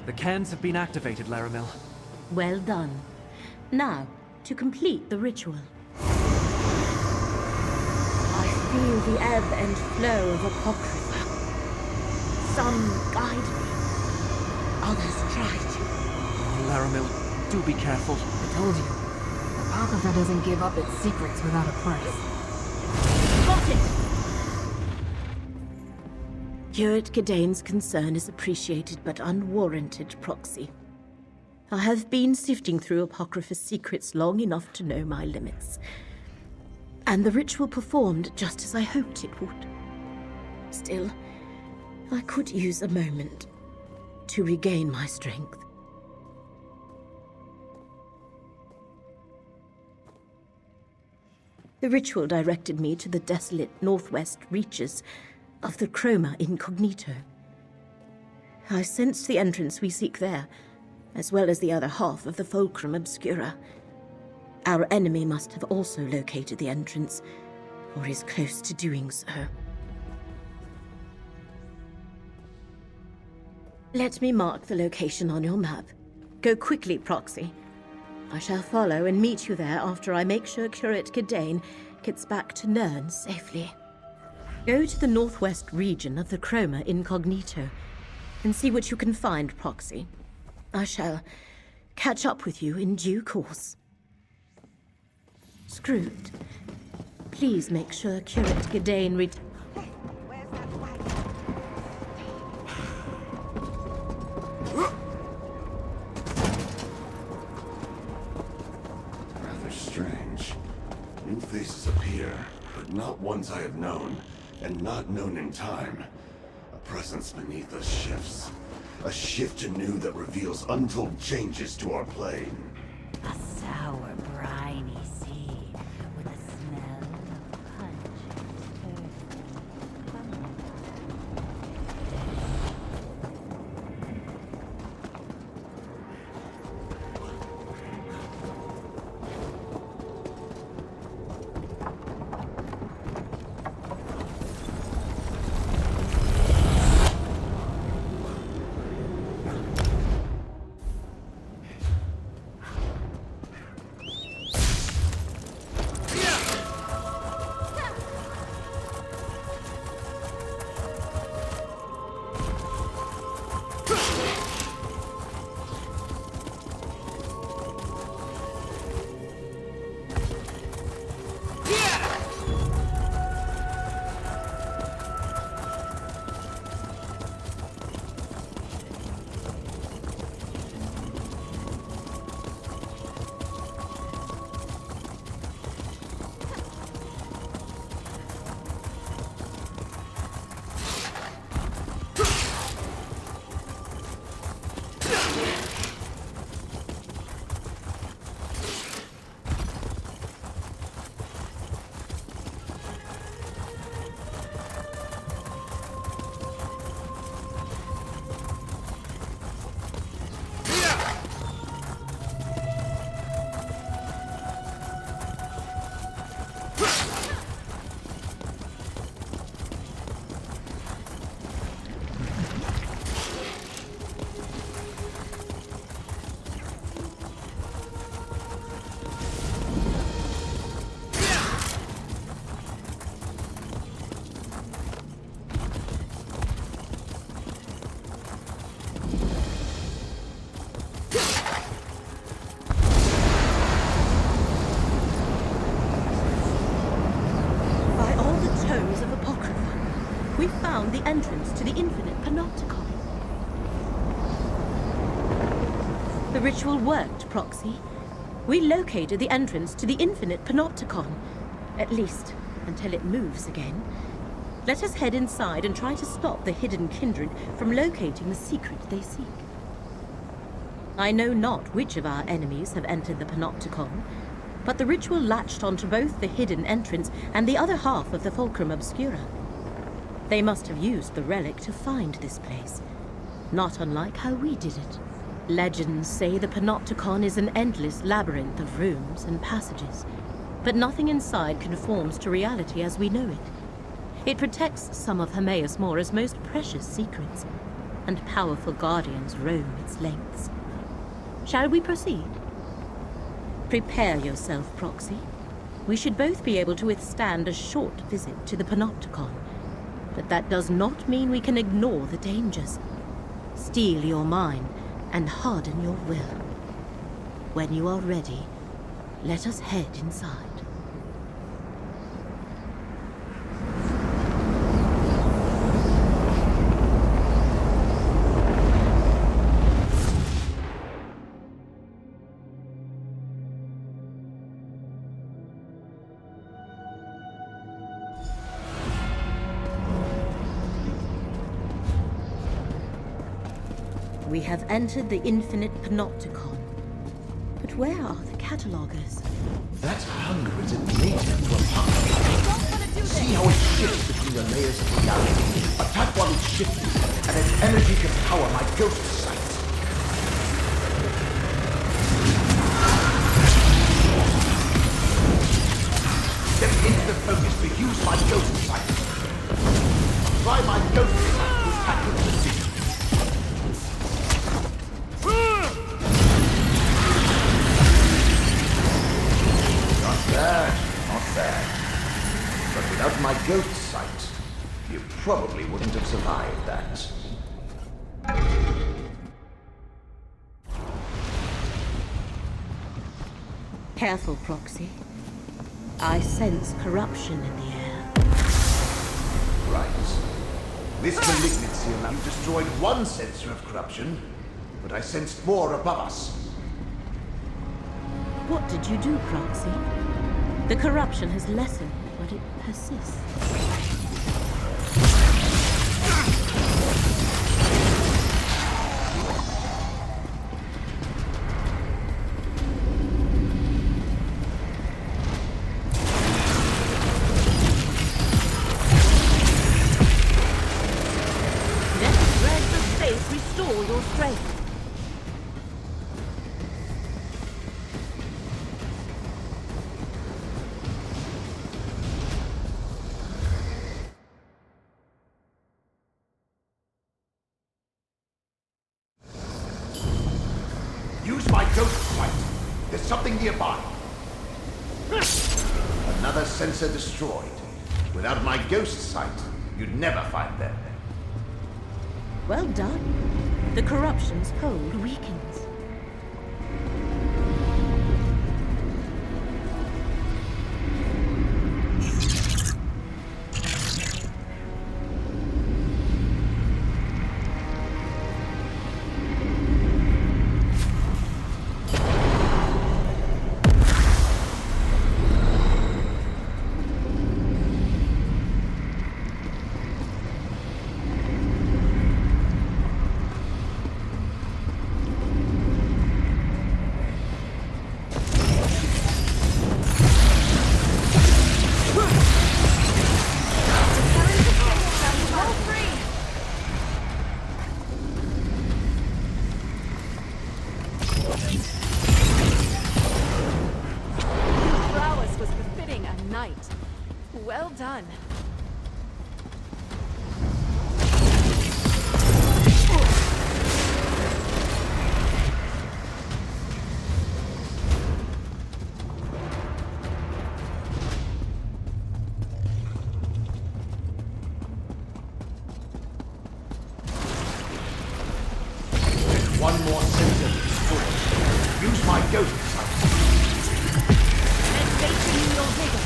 The cans have been activated, Laramil. Well done. Now, to complete the ritual. I feel the ebb and flow of Apocrypha. Some guide me. Others try to. Oh, Laramil, do be careful. I told you. Apocrypha doesn't give up its secrets without a price. Got it! Curate Gidane's concern is appreciated but unwarranted, Proxy. I have been sifting through Apocrypha's secrets long enough to know my limits. And the ritual performed just as I hoped it would. Still, I could use a moment to regain my strength. The ritual directed me to the desolate northwest reaches of the Chroma Incognito. I sensed the entrance we seek there, as well as the other half of the Fulcrum Obscura. Our enemy must have also located the entrance, or is close to doing so. Let me mark the location on your map. Go quickly, Proxy. I shall follow and meet you there after I make sure Curate Gidane gets back to Nirn safely. Go to the northwest region of the Chroma Incognito and see what you can find, Proxy. I shall catch up with you in due course. Screwed, Please make sure Curate Gadain Rather strange. New faces appear, but not ones I have known, and not known in time. A presence beneath us shifts. A shift anew that reveals untold changes to our plane. A sour, briny sea with a smell of pungent We found the entrance to the infinite panopticon. The ritual worked, Proxy. We located the entrance to the infinite panopticon. At least, until it moves again. Let us head inside and try to stop the hidden kindred from locating the secret they seek. I know not which of our enemies have entered the panopticon, but the ritual latched onto both the hidden entrance and the other half of the Fulcrum Obscura. They must have used the relic to find this place, not unlike how we did it. Legends say the panopticon is an endless labyrinth of rooms and passages, but nothing inside conforms to reality as we know it. It protects some of Hermaeus Mora's most precious secrets, and powerful guardians roam its lengths. Shall we proceed? Prepare yourself, Proxy. We should both be able to withstand a short visit to the panopticon, but that does not mean we can ignore the dangers. Steel your mind and harden your will. When you are ready, let us head inside. We have entered the infinite panopticon. But where are the catalogers? That hunger is innate to apocalypse. See how it shifts between the layers of reality. Attack while it's shifting, and its energy can power my ghost sight. Step into the focus to use my ghost sight. Try my ghost sight to attack with precision. Not bad. But without my ghost sight, you probably wouldn't have survived that. Careful, Proxy. I sense corruption in the air. Right. This malignancy allowed destroyed one sensor of corruption, but I sensed more above us. What did you do, Proxy? The corruption has lessened, but it persists. Restore your strength. Use my ghost sight. There's something nearby. Another sensor destroyed. Without my ghost sight, you'd never find them. Well done. The corruption's hold weakens. Well done. Just one more sensor to destroy. Use my ghost sight. And facing your vigor.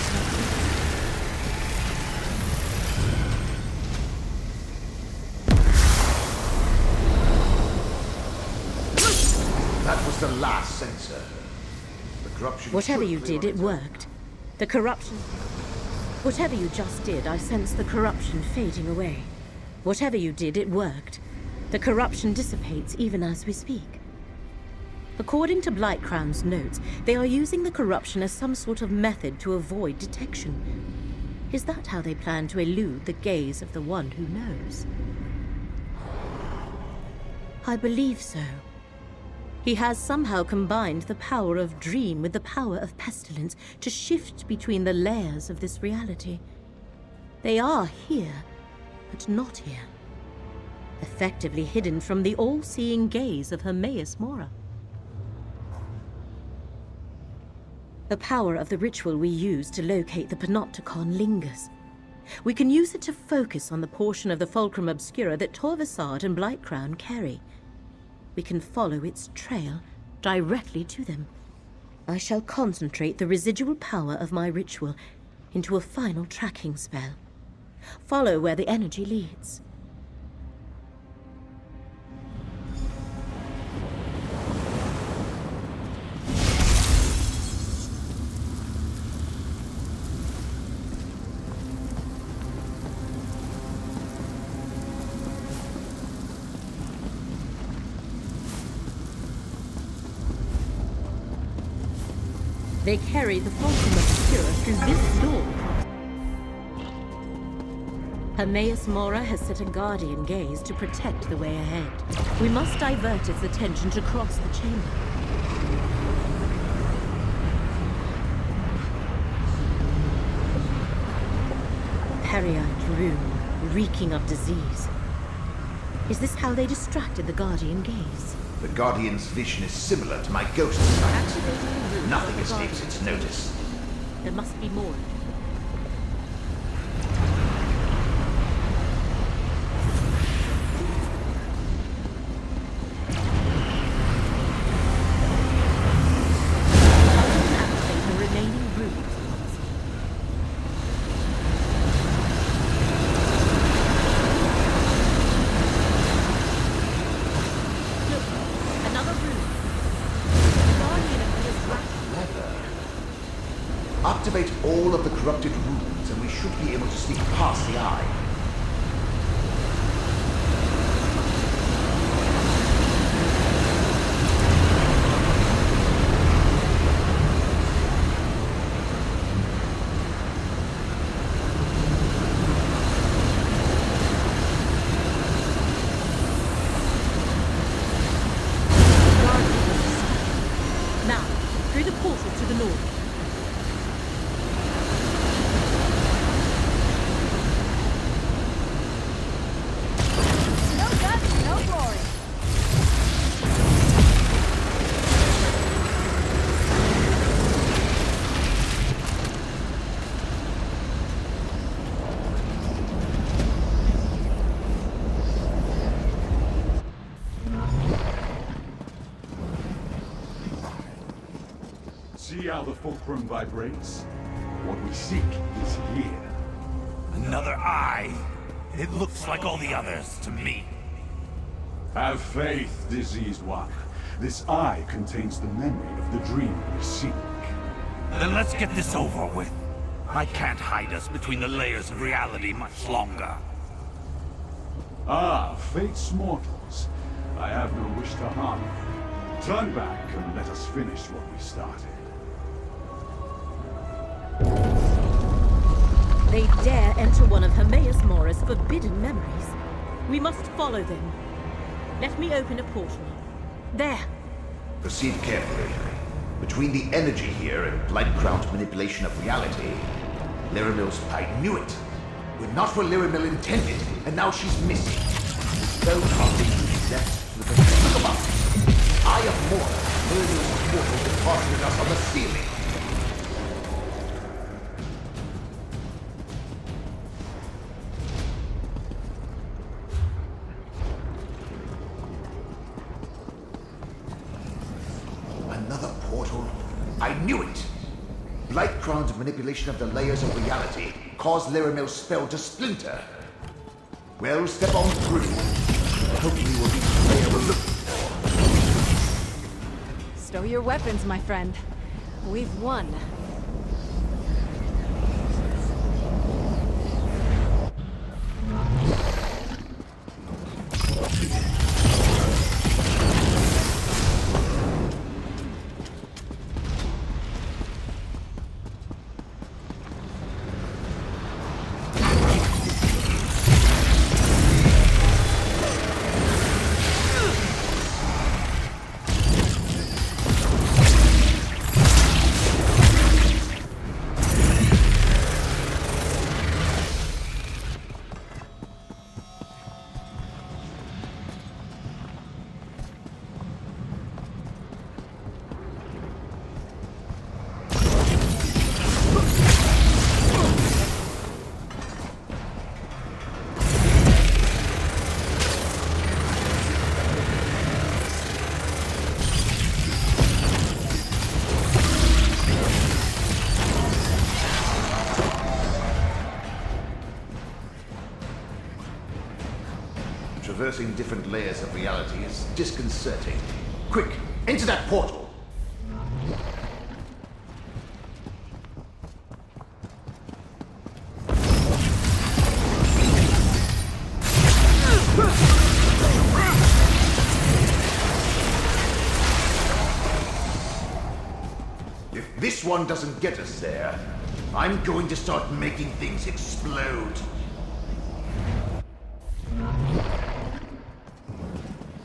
That was the last sensor. The corruption. Whatever you did, it worked. The corruption... Whatever you just did, I sense the corruption fading away. Whatever you did, it worked. The corruption dissipates even as we speak. According to Blightcrown's notes, they are using the corruption as some sort of method to avoid detection. Is that how they plan to elude the gaze of the one who knows? I believe so. He has somehow combined the power of dream with the power of pestilence to shift between the layers of this reality. They are here, but not here. Effectively hidden from the all-seeing gaze of Hermaeus Mora. The power of the ritual we use to locate the Panopticon lingers. We can use it to focus on the portion of the Fulcrum Obscura that Torvasad and Blightcrown carry. We can follow its trail directly to them. I shall concentrate the residual power of my ritual into a final tracking spell. Follow where the energy leads. They carry the Fulcrum Obscura through this door. Hermaeus Mora has set a guardian gaze to protect the way ahead. We must divert its attention to cross the chamber. Peryite room, reeking of disease. Is this how they distracted the guardian gaze? The Guardian's vision is similar to my ghost sight. Nothing escapes its notice. There must be more. Activate the remaining rooms. corrupted runes, and we should be able to sneak past the eye. Now, through the portal to the north. No guts, no glory. See how the fulcrum vibrates? What we seek is here. Another eye. It looks like all the others to me. Have faith, diseased one. This eye contains the memory of the dream we seek. Then let's get this over with. I can't hide us between the layers of reality much longer. Ah, fate's mortals. I have no wish to harm you. Turn back and let us finish what we started. They dare enter one of Hermaeus Mora's forbidden memories. We must follow them. Let me open a portal. There! Proceed carefully. Between the energy here and Blight-Crowned manipulation of reality, Lyramil's... I knew it! We're not where Lyramil intended, and now she's missing. Spell casting left with a look above. Eye of Mora, Lyramil's portal deposited us on the ceiling. Another portal? I knew it! Blight-Crowned manipulation of the layers of reality caused Lyramil's spell to splinter. Well, step on through. Hopefully we'll be the player we're looking for. Stow your weapons, my friend. We've won. Traversing different layers of reality is disconcerting. Quick, enter that portal! If this one doesn't get us there, I'm going to start making things explode.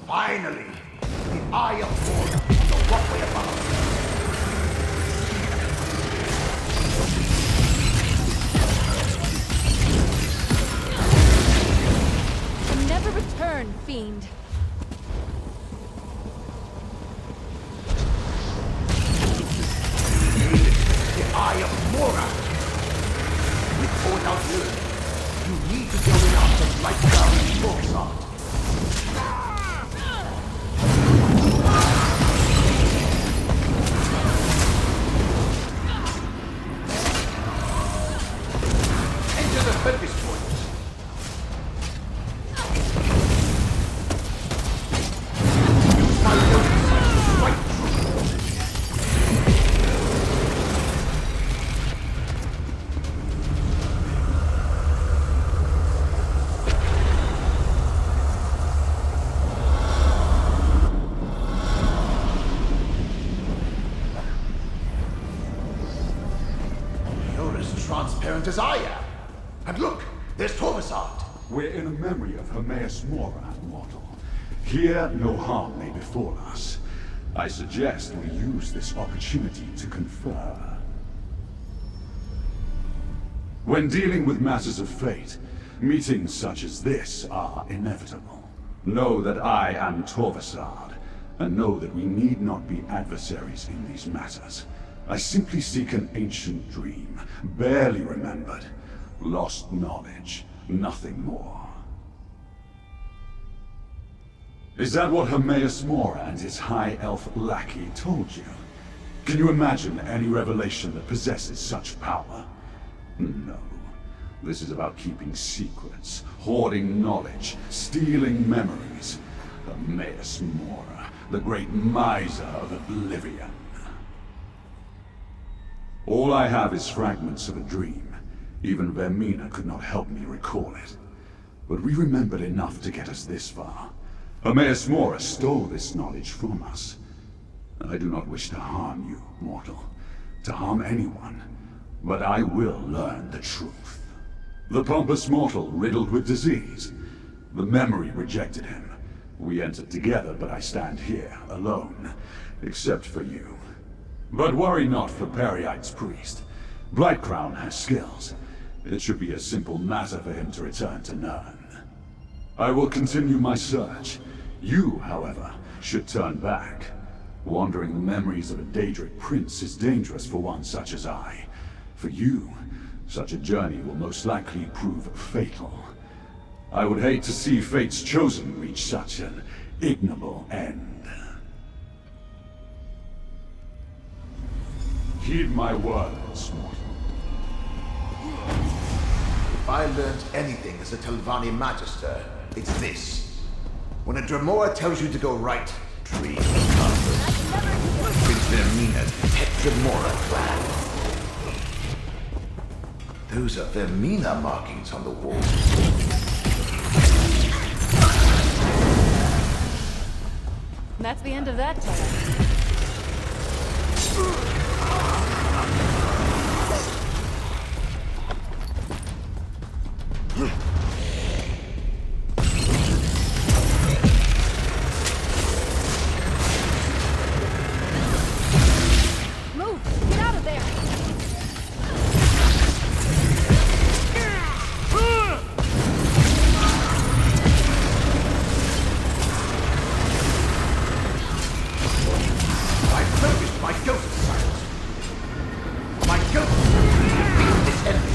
Finally! The Eye of Mora on the walkway above. And never return, fiend. The Eye of Mora! With or without Lyramil, you need to go in after Blight-Crowned Boxart. Enter the focus point. transparent as I am. And look, there's Torvasad. We're in a memory of Hermaeus Mora, mortal. Here, no harm may befall us. I suggest we use this opportunity to confer. When dealing with matters of fate, meetings such as this are inevitable. Know that I am Torvasad, and know that we need not be adversaries in these matters. I simply seek an ancient dream, barely remembered, lost knowledge, nothing more. Is that what Hermaeus Mora and his high elf lackey told you? Can you imagine any revelation that possesses such power? No. This is about keeping secrets, hoarding knowledge, stealing memories. Hermaeus Mora, the great miser of oblivion. All I have is fragments of a dream. Even Vermina could not help me recall it. But we remembered enough to get us this far. Hermaeus Mora stole this knowledge from us. I do not wish to harm you, mortal, to harm anyone, but I will learn the truth. The pompous mortal riddled with disease. The memory rejected him. We entered together, but I stand here, alone, except for you. But worry not for Periite's priest. Blightcrown has skills. It should be a simple matter for him to return to Nirn. I will continue my search. You, however, should turn back. Wandering the memories of a Daedric prince is dangerous for one such as I. For you, such a journey will most likely prove fatal. I would hate to see Fate's Chosen reach such an ignoble end. Heed my words, mortal. If I learned anything as a Telvanni Magister, it's this. When a Dremora tells you to go right, dream comfort. Prince Vermina's pet Dremora clan. Those are Vermina markings on the wall. That's the end of that tale. Move! Get out of there! I've noticed my ghost sight. My ghost defeated this enemy.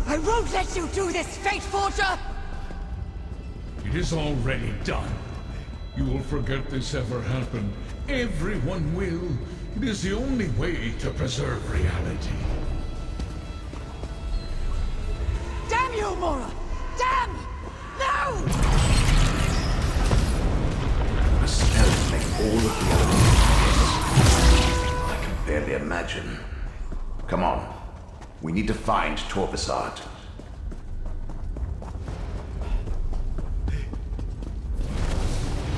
I won't let you do this, Fate Forger! It is already done. You will forget this ever happened. Everyone will. It is the only way to preserve reality. Damn you, Mora! Damn! No! The spells make all of the elements. I can barely imagine. Come on. We need to find Torvasad.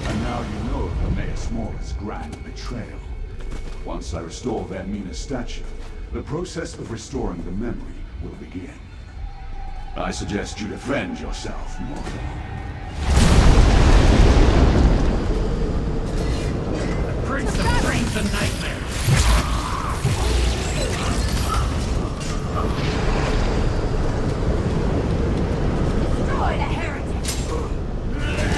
And now you know of Hermaeus Mora's grand betrayal. Once I restore Vermina's statue, the process of restoring the memory will begin. I suggest you defend yourself, mortal. Prince of Dreams and Nightmares! Destroy the heretic!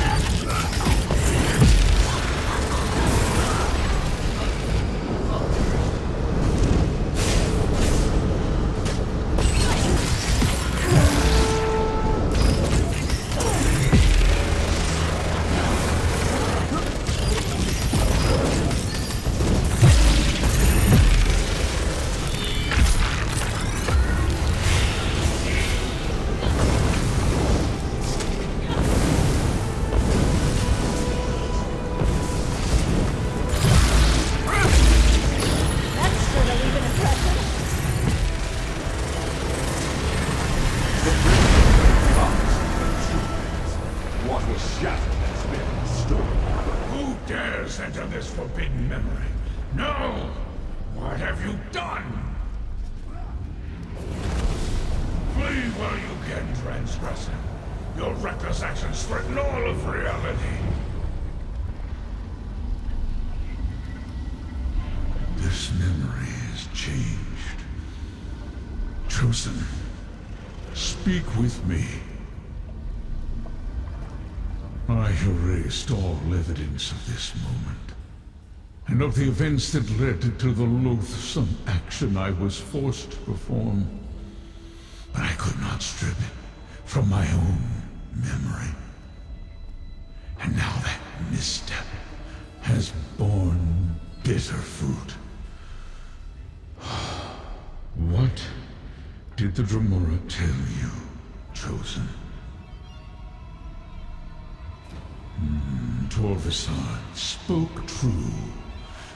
forbidden memory. No! What have you done? Flee while you can, transgressor. Your reckless actions threaten all of reality. This memory is changed. Chosen, speak with me. I erased all evidence of this moment, and of the events that led to the loathsome action I was forced to perform. But I could not strip it from my own memory. And now that misstep has borne bitter fruit. What did the Dremora tell you, Chosen? Torvasad spoke true.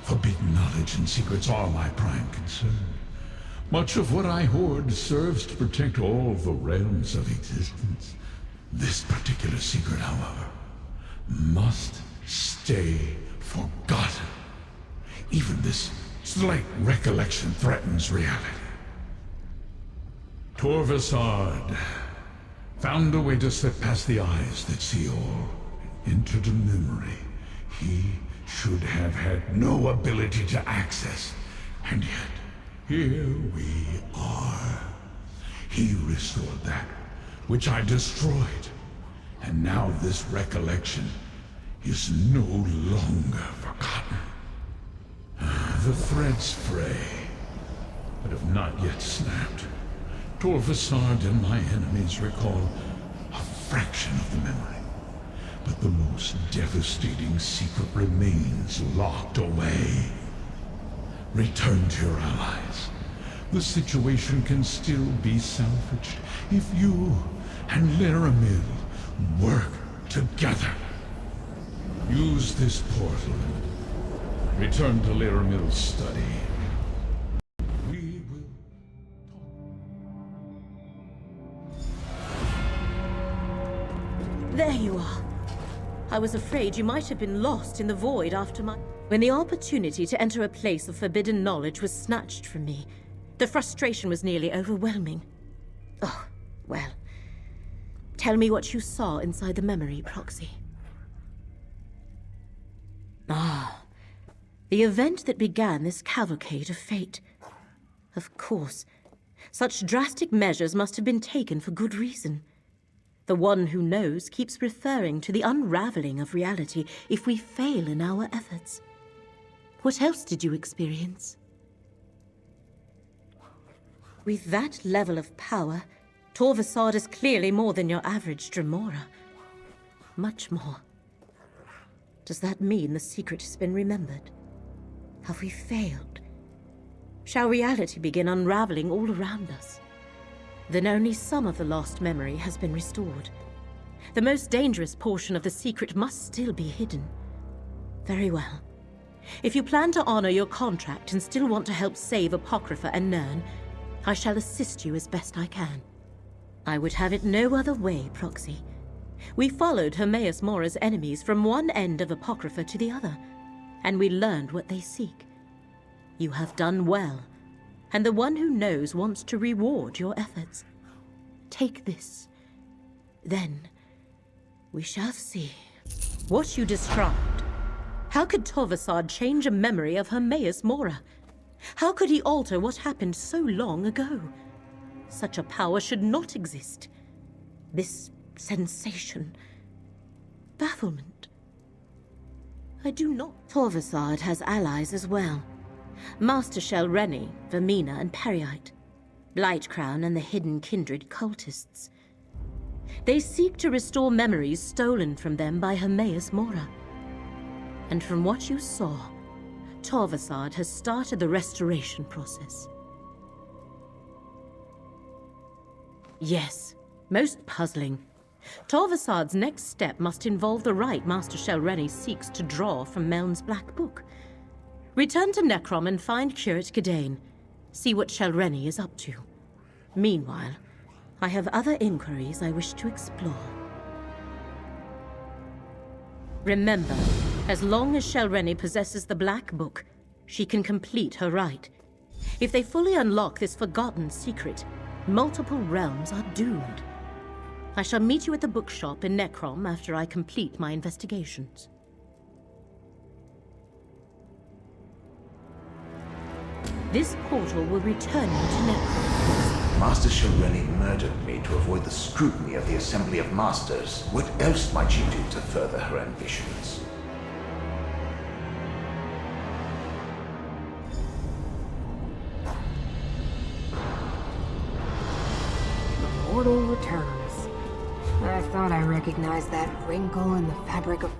Forbidden knowledge and secrets are my prime concern. Much of what I hoard serves to protect all the realms of existence. This particular secret, however, must stay forgotten. Even this slight recollection threatens reality. Torvasad found a way to slip past the eyes that see all, entered a memory he should have had no ability to access, and yet here we are. He restored that which I destroyed, and now this recollection is no longer forgotten. The threads fray, but have not yet snapped. Torvasad and my enemies recall a fraction of the memory, but the most devastating secret remains locked away. Return to your allies. The situation can still be salvaged if you and Laramil work together. Use this portal. Return to Laramil's study. We will talk. There you are. I was afraid you might have been lost in the void after when the opportunity to enter a place of forbidden knowledge was snatched from me. The frustration was nearly overwhelming. Oh, well. Tell me what you saw inside the memory, Proxy. Ah, the event that began this cavalcade of fate. Of course, such drastic measures must have been taken for good reason. The one who knows keeps referring to the unraveling of reality if we fail in our efforts. What else did you experience? With that level of power, Torvasad is clearly more than your average Dremora. Much more. Does that mean the secret has been remembered? Have we failed? Shall reality begin unraveling all around us? Then only some of the lost memory has been restored. The most dangerous portion of the secret must still be hidden. Very well. If you plan to honor your contract and still want to help save Apocrypha and Nirn, I shall assist you as best I can. I would have it no other way, Proxy. We followed Hermaeus Mora's enemies from one end of Apocrypha to the other, and we learned what they seek. You have done well, and the one who knows wants to reward your efforts. Take this. Then, we shall see. What you described. How could Torvasad change a memory of Hermaeus Mora? How could he alter what happened so long ago? Such a power should not exist. This sensation. Bafflement. I do not. Torvasad has allies as well. Master Shell Rennie, Vermina, and Periite. Blightcrown and the hidden kindred cultists. They seek to restore memories stolen from them by Hermaeus Mora. And from what you saw, Torvasad has started the restoration process. Yes, most puzzling. Torvasad's next step must involve the right Master Shell Rennie seeks to draw from Meln's Black Book. Return to Necrom and find Curate Gadain. See what Shell Rennie is up to. Meanwhile, I have other inquiries I wish to explore. Remember, As long as Shelreni possesses the Black Book, she can complete her rite. If they fully unlock this forgotten secret, multiple realms are doomed. I shall meet you at the bookshop in Necrom after I complete my investigations. This portal will return you to Necrom. Master Shelreni murdered me to avoid the scrutiny of the Assembly of Masters. What else might she do to further her ambitions? The portal returns. I thought I recognized that wrinkle in the fabric of